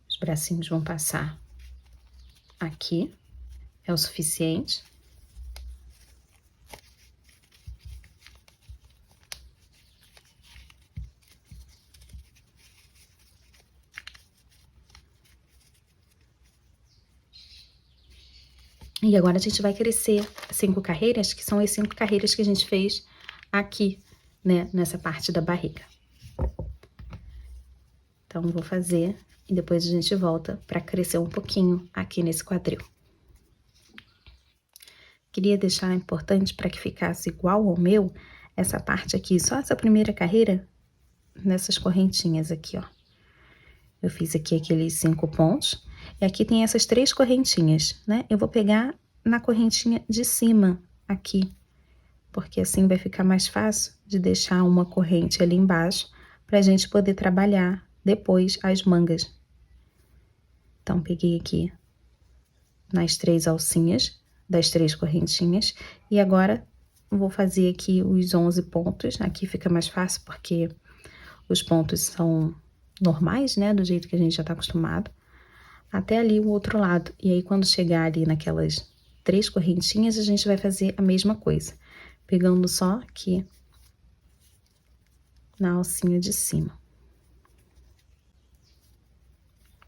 Os bracinhos vão passar aqui. É o suficiente. E agora a gente vai crescer 5 carreiras, que são as 5 carreiras que a gente fez aqui, né, nessa parte da barriga. Então, vou fazer e depois a gente volta para crescer um pouquinho aqui nesse quadril. Queria deixar importante para que ficasse igual ao meu, essa parte aqui, só essa primeira carreira, nessas correntinhas aqui, ó. Eu fiz aqui aqueles 5 pontos, e aqui tem essas 3 correntinhas, né? Eu vou pegar na correntinha de cima, aqui, porque assim vai ficar mais fácil de deixar uma corrente ali embaixo, pra gente poder trabalhar depois as mangas. Então, peguei aqui nas 3 alcinhas, das 3 correntinhas, e agora vou fazer aqui os 11 pontos. Aqui fica mais fácil, porque os pontos são normais, né, do jeito que a gente já tá acostumado, até ali o outro lado. E aí, quando chegar ali naquelas 3 correntinhas, a gente vai fazer a mesma coisa, pegando só aqui na alcinha de cima.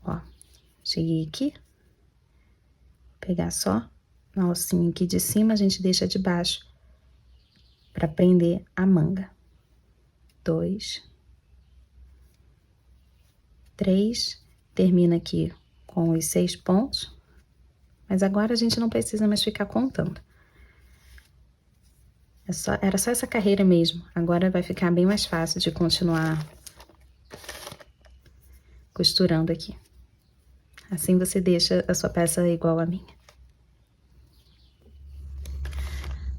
Ó, cheguei aqui, vou pegar só na alcinha aqui de cima, a gente deixa de baixo para prender a manga. 2, 3, termina aqui com os 6 pontos, mas agora a gente não precisa mais ficar contando. Era só essa carreira mesmo, agora vai ficar bem mais fácil de continuar costurando aqui. Assim você deixa a sua peça igual a minha.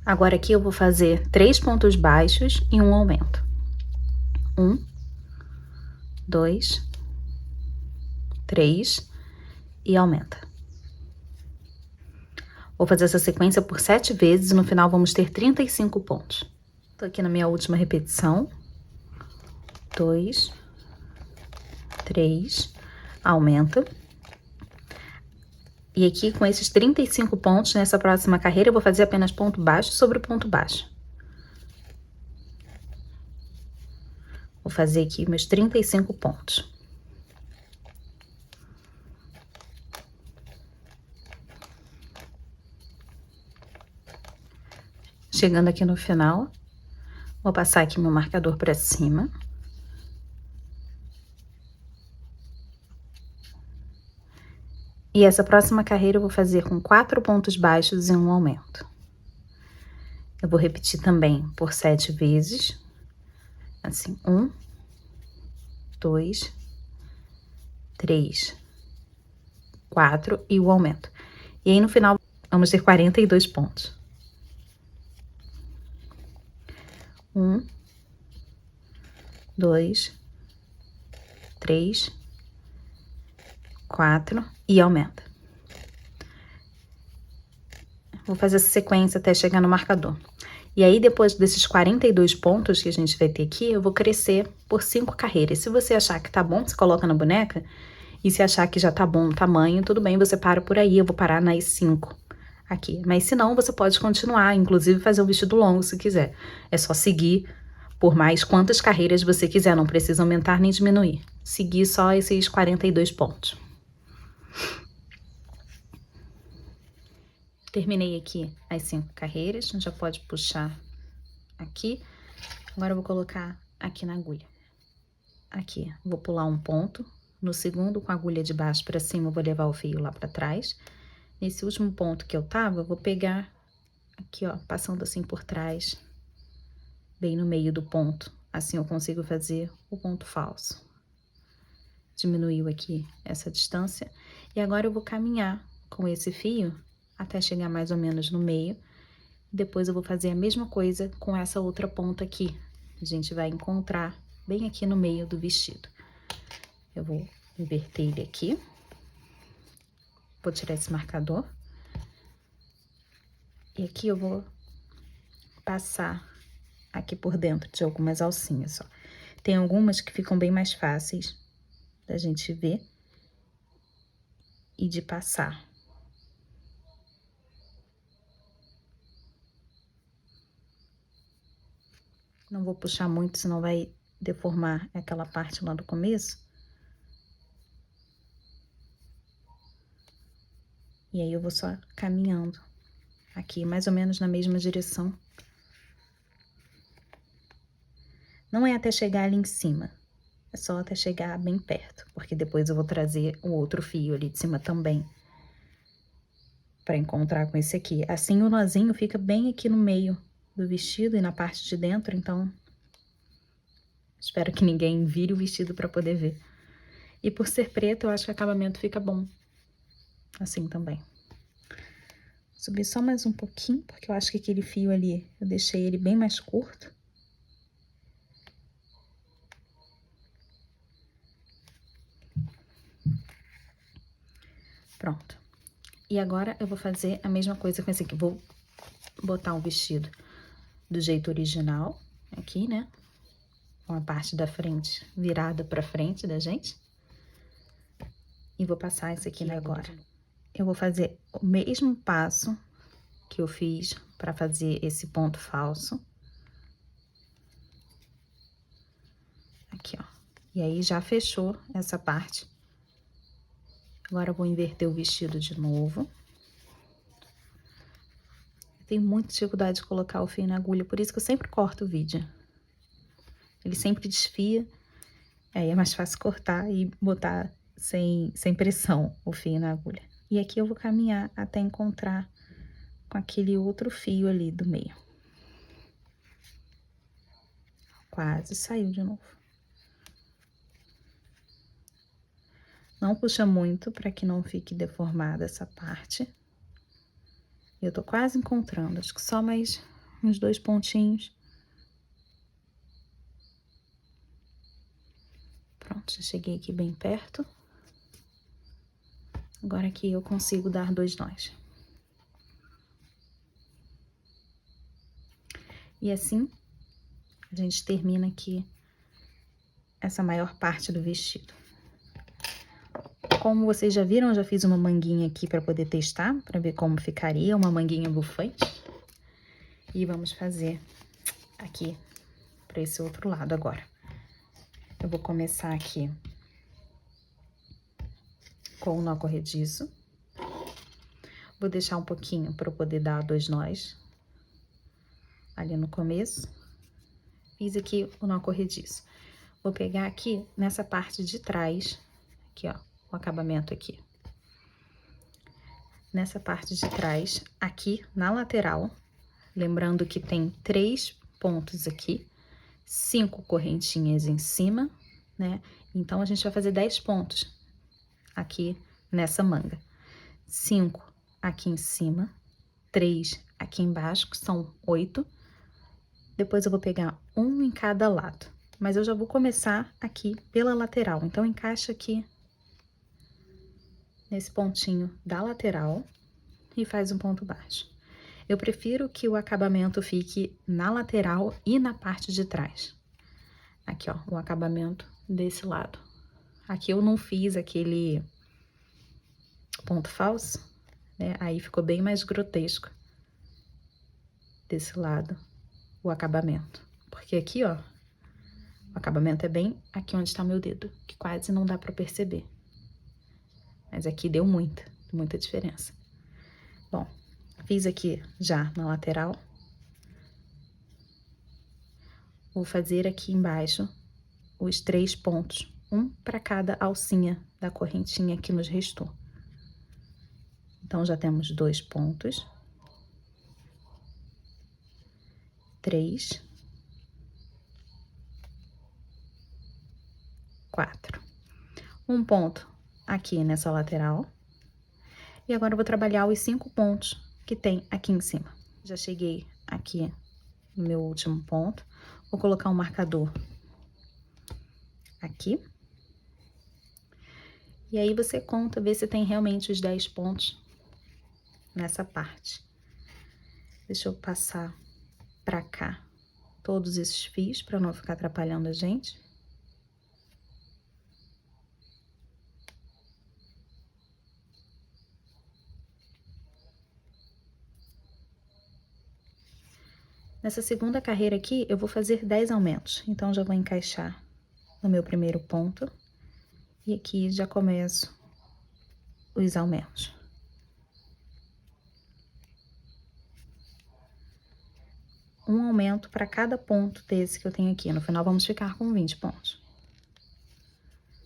Agora aqui eu vou fazer 3 pontos baixos e um aumento. 1, 2, 3 e aumenta. Vou fazer essa sequência por 7 vezes e no final vamos ter 35 pontos. Tô aqui na minha última repetição. 2, 3, aumenta. E aqui, com esses 35 pontos, nessa próxima carreira, eu vou fazer apenas ponto baixo sobre ponto baixo. Vou fazer aqui meus 35 pontos. Chegando aqui no final, vou passar aqui meu marcador para cima. E essa próxima carreira eu vou fazer com 4 pontos baixos e um aumento. Eu vou repetir também por 7 vezes. Assim, 1, 2, 3, 4 e o aumento. E aí, no final, vamos ter 42 pontos. 1, 2, 3, 4 e aumenta. Vou fazer essa sequência até chegar no marcador. E aí, depois desses 42 pontos que a gente vai ter aqui, eu vou crescer por 5 carreiras. Se você achar que tá bom, você coloca na boneca. E se achar que já tá bom o tamanho, tudo bem, você para por aí. Eu vou parar nas 5 aqui. Mas se não, você pode continuar, inclusive fazer um vestido longo se quiser. É só seguir por mais quantas carreiras você quiser, não precisa aumentar nem diminuir. Seguir só esses 42 pontos. Terminei aqui as 5 carreiras, a gente já pode puxar aqui. Agora eu vou colocar aqui na agulha. Aqui, vou pular um ponto. No segundo, com a agulha de baixo para cima, eu vou levar o fio lá para trás. Nesse último ponto que eu tava, eu vou pegar aqui, ó, passando assim por trás, bem no meio do ponto. Assim eu consigo fazer o ponto falso. Diminuiu aqui essa distância. E agora eu vou caminhar com esse fio até chegar mais ou menos no meio. Depois eu vou fazer a mesma coisa com essa outra ponta aqui. A gente vai encontrar bem aqui no meio do vestido. Eu vou inverter ele aqui. Vou tirar esse marcador. E aqui eu vou passar aqui por dentro de algumas alcinhas, ó. Tem algumas que ficam bem mais fáceis da gente ver e de passar. Não vou puxar muito, senão vai deformar aquela parte lá do começo. E aí eu vou só caminhando aqui, mais ou menos na mesma direção. Não é até chegar ali em cima, é só até chegar bem perto, porque depois eu vou trazer o outro fio ali de cima também, para encontrar com esse aqui. Assim o nozinho fica bem aqui no meio do vestido e na parte de dentro, então espero que ninguém vire o vestido para poder ver. E por ser preto, eu acho que o acabamento fica bom, assim também. Subir só mais um pouquinho, porque eu acho que aquele fio ali, eu deixei ele bem mais curto. Pronto. E agora eu vou fazer a mesma coisa com esse aqui. Vou botar o vestido do jeito original, aqui, né? Com a parte da frente virada pra frente da gente. E vou passar esse aqui agora. Eu vou fazer o mesmo passo que eu fiz para fazer esse ponto falso. Aqui, ó. E aí, já fechou essa parte. Agora, eu vou inverter o vestido de novo. Eu tenho muita dificuldade de colocar o fio na agulha, por isso que eu sempre corto o vídeo. Ele sempre desfia, aí é mais fácil cortar e botar sem pressão o fio na agulha. E aqui eu vou caminhar até encontrar com aquele outro fio ali do meio. Quase saiu de novo. Não puxa muito para que não fique deformada essa parte. Eu tô quase encontrando, acho que só mais uns 2 pontinhos. Pronto, já cheguei aqui bem perto. Agora aqui eu consigo dar 2 nós. E assim, a gente termina aqui essa maior parte do vestido. Como vocês já viram, eu já fiz uma manguinha aqui para poder testar, para ver como ficaria uma manguinha bufante. E vamos fazer aqui para esse outro lado agora. Eu vou começar aqui com o nó corrediço. Vou deixar um pouquinho para eu poder dar 2 nós ali no começo. Fiz aqui o nó corrediço. Vou pegar aqui nessa parte de trás, aqui ó, o acabamento aqui. Nessa parte de trás, aqui na lateral, lembrando que tem 3 pontos aqui, 5 correntinhas em cima, né? Então, a gente vai fazer 10 pontos aqui nessa manga. 5 aqui em cima, 3 aqui embaixo, que são 8. Depois eu vou pegar um em cada lado, mas eu já vou começar aqui pela lateral. Então, encaixa aqui nesse pontinho da lateral e faz um ponto baixo. Eu prefiro que o acabamento fique na lateral e na parte de trás. Aqui, ó, o acabamento desse lado. Aqui eu não fiz aquele ponto falso, né? Aí ficou bem mais grotesco desse lado o acabamento. Porque aqui, ó, o acabamento é bem aqui onde tá meu dedo, que quase não dá pra perceber. Mas aqui deu muita diferença. Bom, fiz aqui já na lateral. Vou fazer aqui embaixo os 3 pontos, um para cada alcinha da correntinha que nos restou. Então, já temos 2 pontos. 3. 4. Um ponto aqui nessa lateral. E agora eu vou trabalhar os 5 pontos que tem aqui em cima. Já cheguei aqui no meu último ponto. Vou colocar um marcador aqui. E aí você conta, vê se tem realmente os 10 pontos nessa parte. Deixa eu passar pra cá todos esses fios para não ficar atrapalhando a gente. Nessa segunda carreira aqui, eu vou fazer 10 aumentos. Então, já vou encaixar no meu primeiro ponto. E aqui já começo os aumentos. Um aumento para cada ponto desse que eu tenho aqui. No final, vamos ficar com 20 pontos.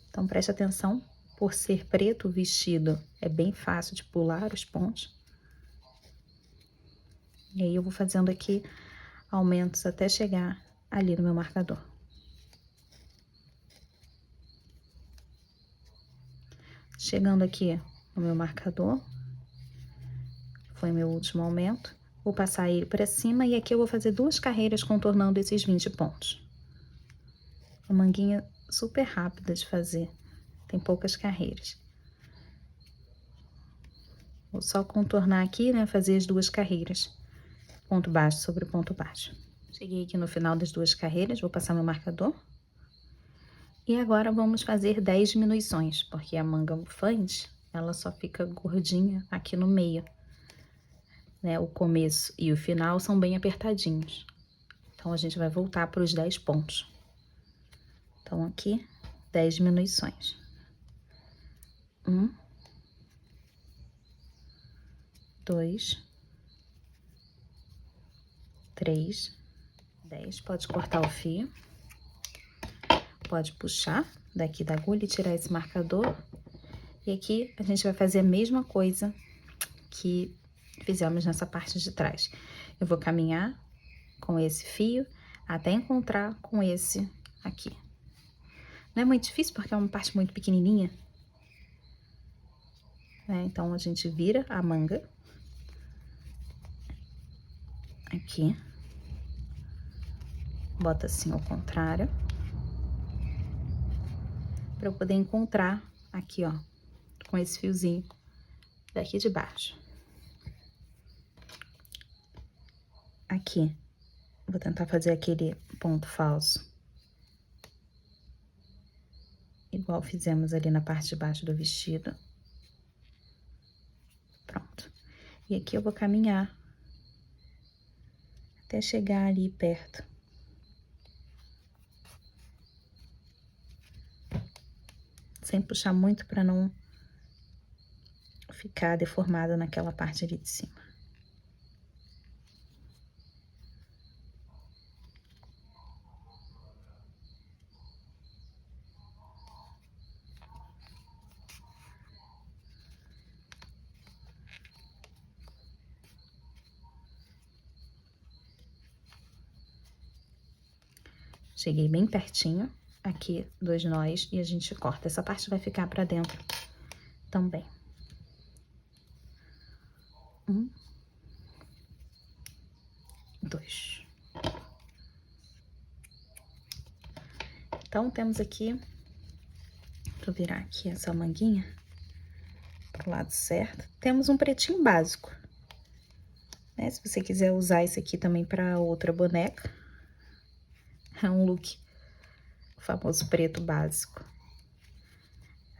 Então, preste atenção. Por ser preto o vestido, é bem fácil de pular os pontos. E aí, eu vou fazendo aqui aumentos até chegar ali no meu marcador. Chegando aqui no meu marcador, foi meu último aumento. Vou passar ele para cima e aqui eu vou fazer 2 carreiras contornando esses 20 pontos. Uma manguinha super rápida de fazer, tem poucas carreiras. Vou só contornar aqui, né, fazer as 2 carreiras. Ponto baixo sobre ponto baixo. Cheguei aqui no final das 2 carreiras, vou passar meu marcador. E agora vamos fazer 10 diminuições, porque a manga bufante, ela só fica gordinha aqui no meio, né? O começo e o final são bem apertadinhos. Então, a gente vai voltar para os 10 pontos. Então, aqui, 10 diminuições. 1, 2, 3, 10. Pode cortar o fio. Pode puxar daqui da agulha e tirar esse marcador. E aqui a gente vai fazer a mesma coisa que fizemos nessa parte de trás. Eu vou caminhar com esse fio até encontrar com esse aqui. Não é muito difícil porque é uma parte muito pequenininha, né? Então, a gente vira a manga aqui, bota assim ao contrário, para eu poder encontrar aqui, ó, com esse fiozinho daqui de baixo. Aqui, vou tentar fazer aquele ponto falso igual fizemos ali na parte de baixo do vestido. Pronto. E aqui eu vou caminhar até chegar ali perto. Sem puxar muito para não ficar deformado naquela parte ali de cima. Cheguei bem pertinho, aqui, 2 nós, e a gente corta. Essa parte vai ficar pra dentro também. 1, 2. Então, temos aqui, vou virar aqui essa manguinha pro lado certo. Temos um pretinho básico, né? Se você quiser usar esse aqui também pra outra boneca, é um look, o famoso preto básico.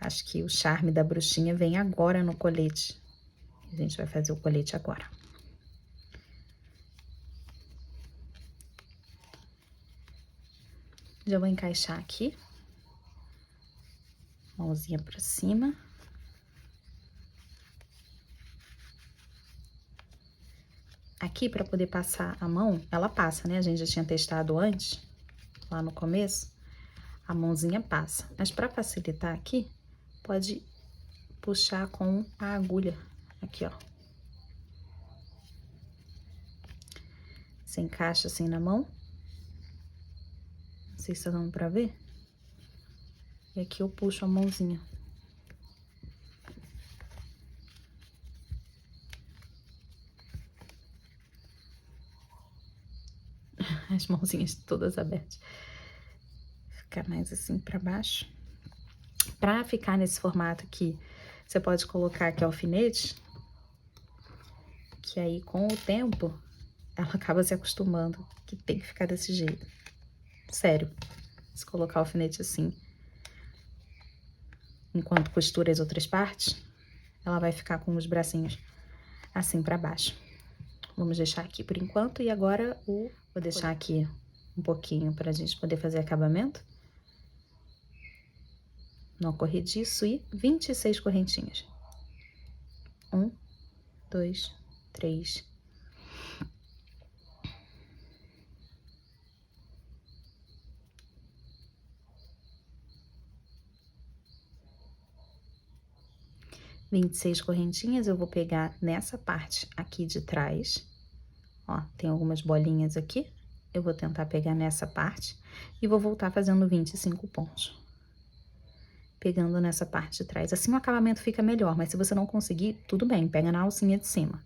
Acho que o charme da bruxinha vem agora no colete. A gente vai fazer o colete agora. Já vou encaixar aqui. Mãozinha pra cima. Aqui, pra poder passar a mão, ela passa, né? A gente já tinha testado antes, lá no começo. A mãozinha passa. Mas pra facilitar aqui, pode puxar com a agulha. Aqui, ó. Você encaixa assim na mão. Não sei se tá dando pra ver. E aqui eu puxo a mãozinha. As mãozinhas todas abertas. Ficar mais assim pra baixo. Pra ficar nesse formato aqui, você pode colocar aqui alfinete. Que aí, com o tempo, ela acaba se acostumando que tem que ficar desse jeito. Sério. Se colocar o alfinete assim, enquanto costura as outras partes, ela vai ficar com os bracinhos assim pra baixo. Vamos deixar aqui por enquanto. E agora vou deixar aqui um pouquinho pra gente poder fazer acabamento. Nó corrediço e 26 correntinhas. 1, 2, 3. Vinte e seis correntinhas, eu vou pegar nessa parte aqui de trás. Ó, tem algumas bolinhas aqui. Eu vou tentar pegar nessa parte e vou voltar fazendo 25 pontos. Pegando nessa parte de trás. Assim o acabamento fica melhor, mas se você não conseguir, tudo bem, pega na alcinha de cima.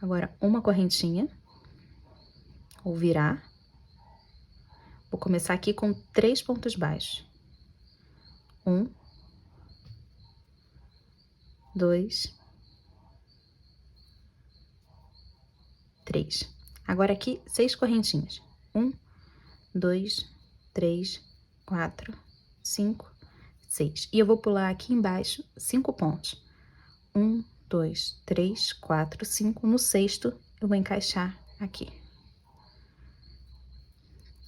Agora, uma correntinha. Vou virar. Vou começar aqui com 3 pontos baixos. 1, 2, 3. Agora aqui, 6 correntinhas. 1, 2, 3, 4, 5, 6. E eu vou pular aqui embaixo 5 pontos. 1, 2, 3, 4, 5. No sexto, eu vou encaixar aqui.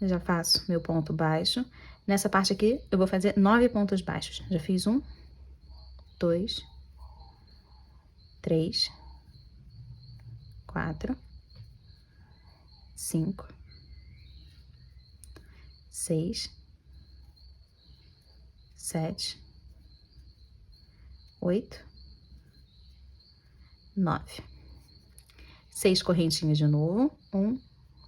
Eu já faço meu ponto baixo. Nessa parte aqui, eu vou fazer 9 pontos baixos. Já fiz 1, 2, 3, 4, 5, 6, 7, 8, 9. 6 correntinhas de novo. 1,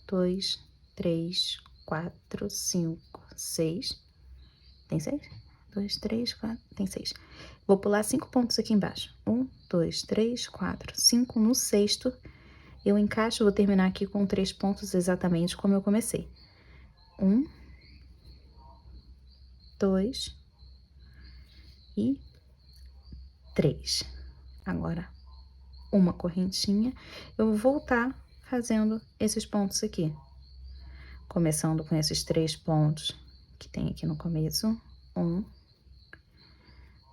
2, 3, 4, 5, 6. Tem 6? 2, 3, 4, tem 6. Vou pular 5 pontos aqui embaixo. 1, 2, 3, 4, 5. No sexto, eu encaixo, vou terminar aqui com 3 pontos exatamente como eu comecei. 1, 2 e 3. Agora, uma correntinha, eu vou voltar fazendo esses pontos aqui. Começando com esses 3 pontos que tem aqui no começo. 1,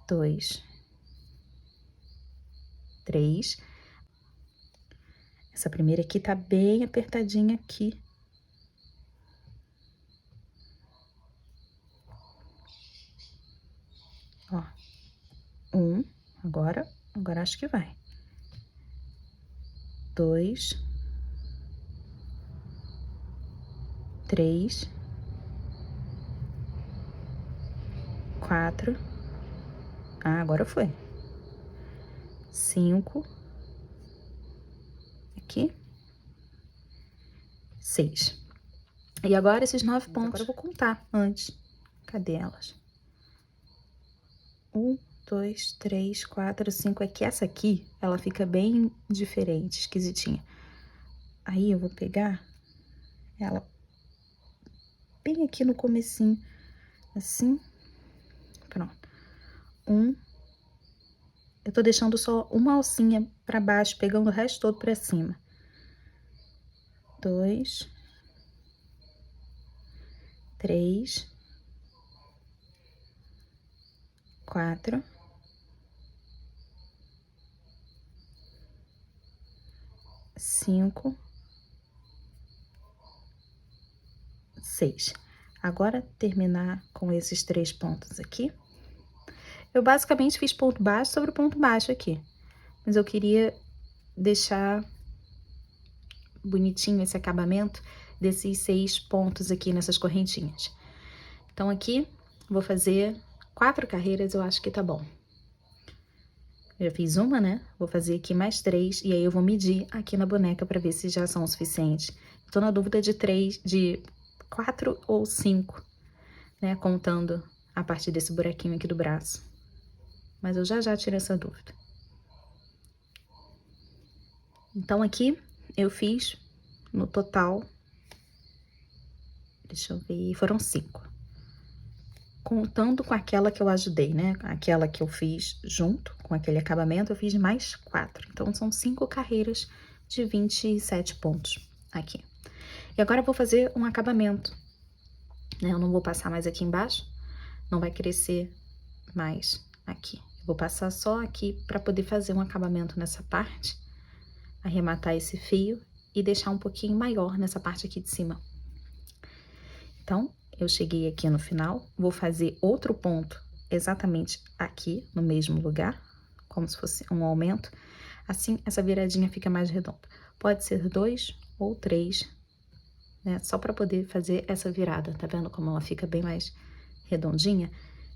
2, 3. Essa primeira aqui tá bem apertadinha aqui. Ó, 1, agora acho que vai. 2, 3, 4. Ah, agora foi. 5. Aqui. 6. E agora esses 9 pontos. Agora eu vou contar antes. Cadê elas? 1, 2, 3, 4, 5. É que essa aqui, ela fica bem diferente, esquisitinha. Aí eu vou pegar ela bem aqui no comecinho, assim. Pronto. 1. Eu tô deixando só uma alcinha pra baixo, pegando o resto todo pra cima. 2, 3, 4, 5, 6. Agora, terminar com esses 3 pontos aqui. Eu basicamente fiz ponto baixo sobre ponto baixo aqui, mas eu queria deixar bonitinho esse acabamento desses 6 pontos aqui nessas correntinhas. Então, aqui, vou fazer 4 carreiras, eu acho que tá bom. Eu já fiz uma, né? Vou fazer aqui mais 3, e aí eu vou medir aqui na boneca pra ver se já são o suficiente. Tô na dúvida de 4 ou 5, né? Contando a partir desse buraquinho aqui do braço. Mas eu já tiro essa dúvida. Então, aqui, eu fiz no total, deixa eu ver, foram 5. Contando com aquela que eu ajudei, né? Aquela que eu fiz junto com aquele acabamento, eu fiz mais 4. Então, são 5 carreiras de 27 pontos aqui. E agora eu vou fazer um acabamento, né? Eu não vou passar mais aqui embaixo, não vai crescer mais aqui. Eu vou passar só aqui para poder fazer um acabamento nessa parte, arrematar esse fio e deixar um pouquinho maior nessa parte aqui de cima. Então, eu cheguei aqui no final, vou fazer outro ponto exatamente aqui, no mesmo lugar, como se fosse um aumento. Assim, essa viradinha fica mais redonda. Pode ser 2 ou 3, né? Só para poder fazer essa virada, tá vendo como ela fica bem mais redondinha?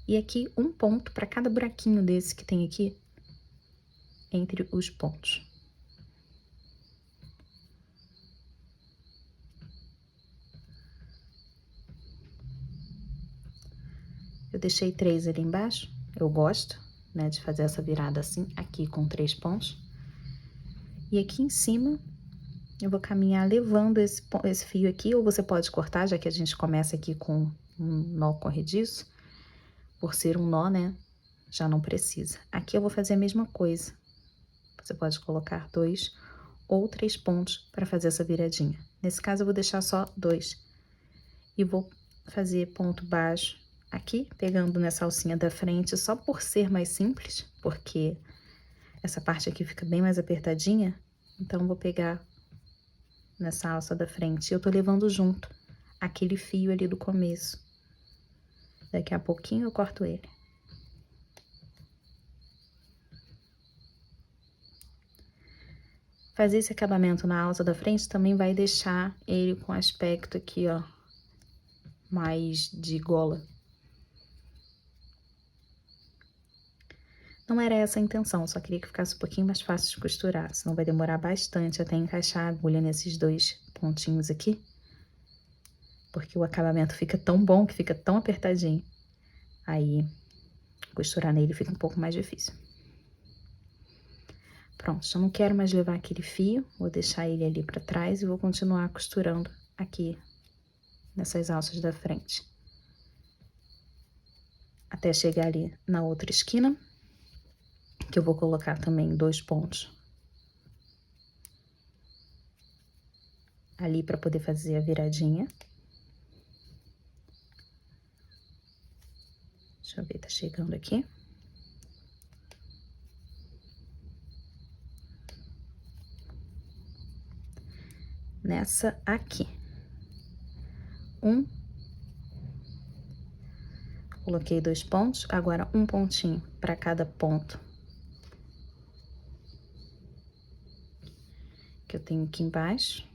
E aqui, um ponto para cada buraquinho desse que tem aqui, entre os pontos. Eu deixei 3 ali embaixo, eu gosto, né, de fazer essa virada assim, aqui com 3 pontos. E aqui em cima, eu vou caminhar levando esse fio aqui, ou você pode cortar, já que a gente começa aqui com um nó corrediço. Por ser um nó, né, já não precisa. Aqui eu vou fazer a mesma coisa. Você pode colocar 2 ou 3 pontos para fazer essa viradinha. Nesse caso, eu vou deixar só 2. E vou fazer ponto baixo aqui, pegando nessa alcinha da frente, só por ser mais simples, porque essa parte aqui fica bem mais apertadinha, então vou pegar nessa alça da frente. Eu tô levando junto aquele fio ali do começo. Daqui a pouquinho eu corto ele. Fazer esse acabamento na alça da frente também vai deixar ele com aspecto aqui, ó, mais de gola. Não era essa a intenção, só queria que ficasse um pouquinho mais fácil de costurar, senão vai demorar bastante até encaixar a agulha nesses 2 pontinhos aqui. Porque o acabamento fica tão bom, que fica tão apertadinho. Aí, costurar nele fica um pouco mais difícil. Pronto, já não quero mais levar aquele fio, vou deixar ele ali pra trás e vou continuar costurando aqui nessas alças da frente. Até chegar ali na outra esquina, que eu vou colocar também 2 pontos ali para poder fazer a viradinha. Deixa eu ver, tá chegando aqui. Nessa aqui. Coloquei 2 pontos, agora um pontinho para cada ponto que eu tenho aqui embaixo.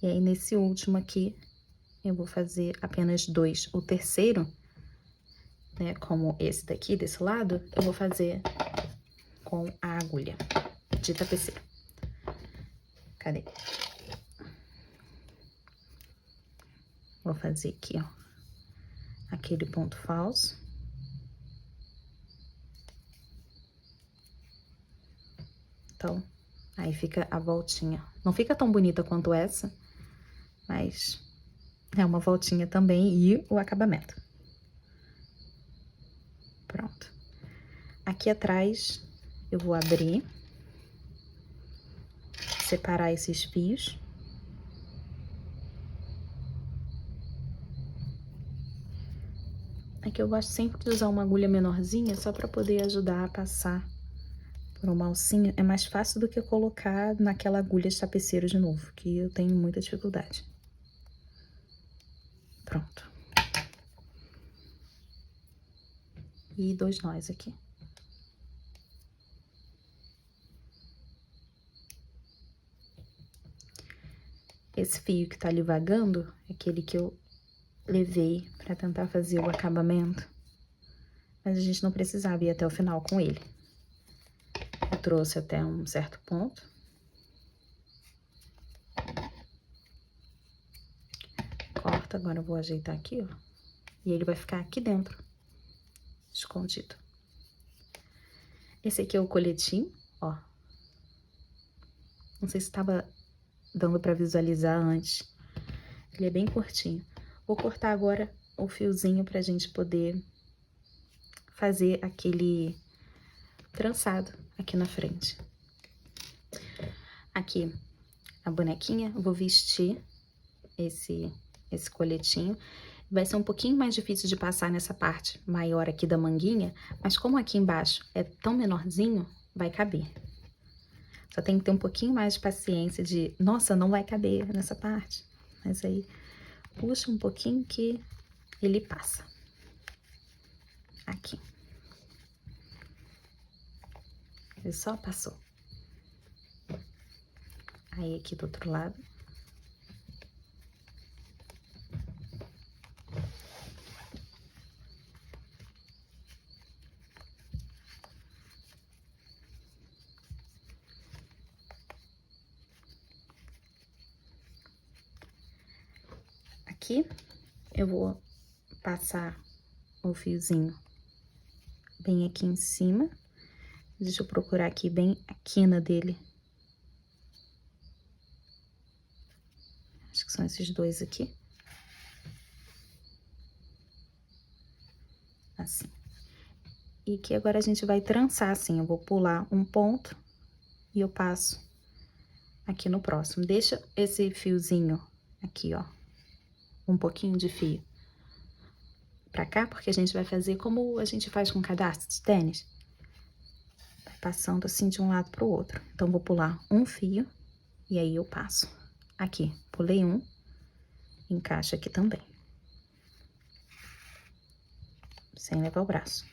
E aí, nesse último aqui, eu vou fazer apenas 2. O terceiro, né, como esse daqui, desse lado, eu vou fazer com a agulha de tapeceiro. Cadê? Vou fazer aqui, ó, aquele ponto falso. Então, aí fica a voltinha. Não fica tão bonita quanto essa, mas é uma voltinha também e o acabamento. Pronto. Aqui atrás, eu vou abrir, separar esses fios. Aqui eu gosto sempre de usar uma agulha menorzinha, só para poder ajudar a passar por uma alcinha. É mais fácil do que colocar naquela agulha de tapeceiro de novo, que eu tenho muita dificuldade. Pronto. E 2 nós aqui. Esse fio que tá ali vagando é aquele que eu levei pra tentar fazer o acabamento, mas a gente não precisava ir até o final com ele. Eu trouxe até um certo ponto. Corta, agora eu vou ajeitar aqui, ó. E ele vai ficar aqui dentro, escondido. Esse aqui é o coletinho, ó. Não sei se estava dando pra visualizar antes. Ele é bem curtinho. Vou cortar agora o fiozinho pra gente poder fazer aquele trançado aqui na frente. Aqui, a bonequinha, eu vou vestir esse coletinho. Vai ser um pouquinho mais difícil de passar nessa parte maior aqui da manguinha, mas como aqui embaixo é tão menorzinho, vai caber. Só tem que ter um pouquinho mais de paciência de, nossa, não vai caber nessa parte. Mas aí, puxa um pouquinho que ele passa. Aqui. Ele só passou. Aí, aqui do outro lado. Aqui, eu vou passar o fiozinho bem aqui em cima. Deixa eu procurar aqui bem a quina dele. Acho que são esses 2 aqui. Assim. E que agora a gente vai trançar assim. Eu vou pular um ponto e eu passo aqui no próximo. Deixa esse fiozinho aqui, ó. Um pouquinho de fio pra cá, porque a gente vai fazer como a gente faz com cadastro de tênis. Vai passando assim de um lado pro outro. Então, vou pular um fio e aí eu passo. Aqui, pulei um, encaixa aqui também. Sem levar o braço.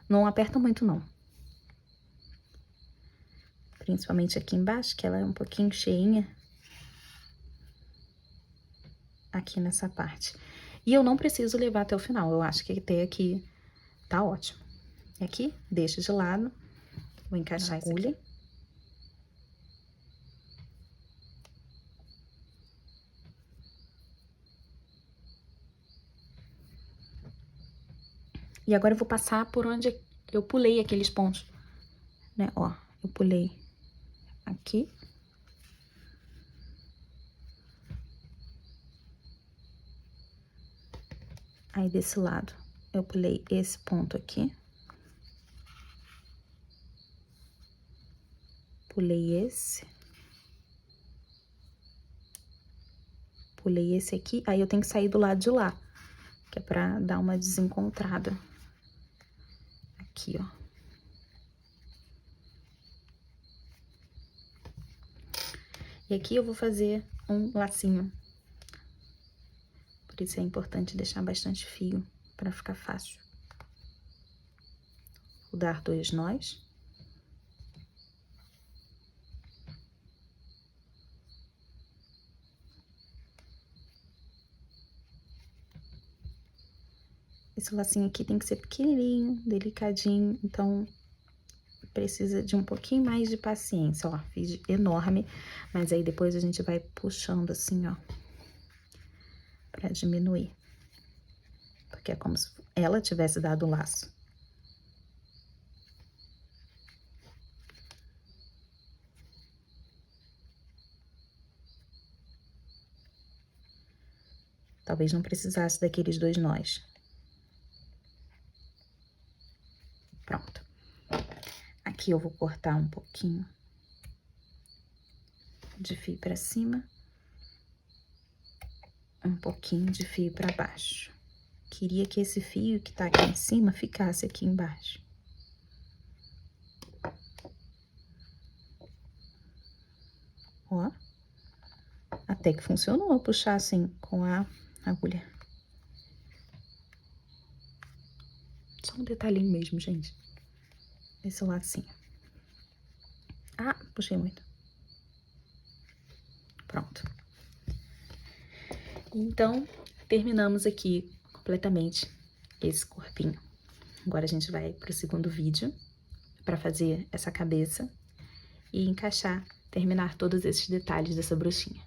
Não aperta muito, não. Principalmente aqui embaixo, que ela é um pouquinho cheinha. Aqui nessa parte. E eu não preciso levar até o final, eu acho que até aqui tá ótimo. Aqui, deixo de lado, vou encaixar a agulha. E agora eu vou passar por onde eu pulei aqueles pontos, né? Ó, eu pulei aqui. Aí, desse lado, eu pulei esse ponto aqui. Pulei esse. Pulei esse aqui. Aí, eu tenho que sair do lado de lá, que é pra dar uma desencontrada. Aqui, ó. E aqui eu vou fazer um lacinho. Por isso é importante deixar bastante fio, pra ficar fácil. Vou dar 2 nós. Esse lacinho aqui tem que ser pequenininho, delicadinho, então precisa de um pouquinho mais de paciência, ó. Fiz enorme, mas aí depois a gente vai puxando assim, ó, pra diminuir. Porque é como se ela tivesse dado o laço. Talvez não precisasse daqueles 2 nós. Pronto. Aqui eu vou cortar um pouquinho de fio pra cima. Um pouquinho de fio pra baixo. Queria que esse fio que tá aqui em cima ficasse aqui embaixo. Ó. Até que funcionou puxar assim com a agulha. Só um detalhinho mesmo, gente. Esse lacinho. Ah, puxei muito. Pronto. Então, terminamos aqui completamente esse corpinho. Agora a gente vai pro segundo vídeo para fazer essa cabeça e encaixar, terminar todos esses detalhes dessa bruxinha.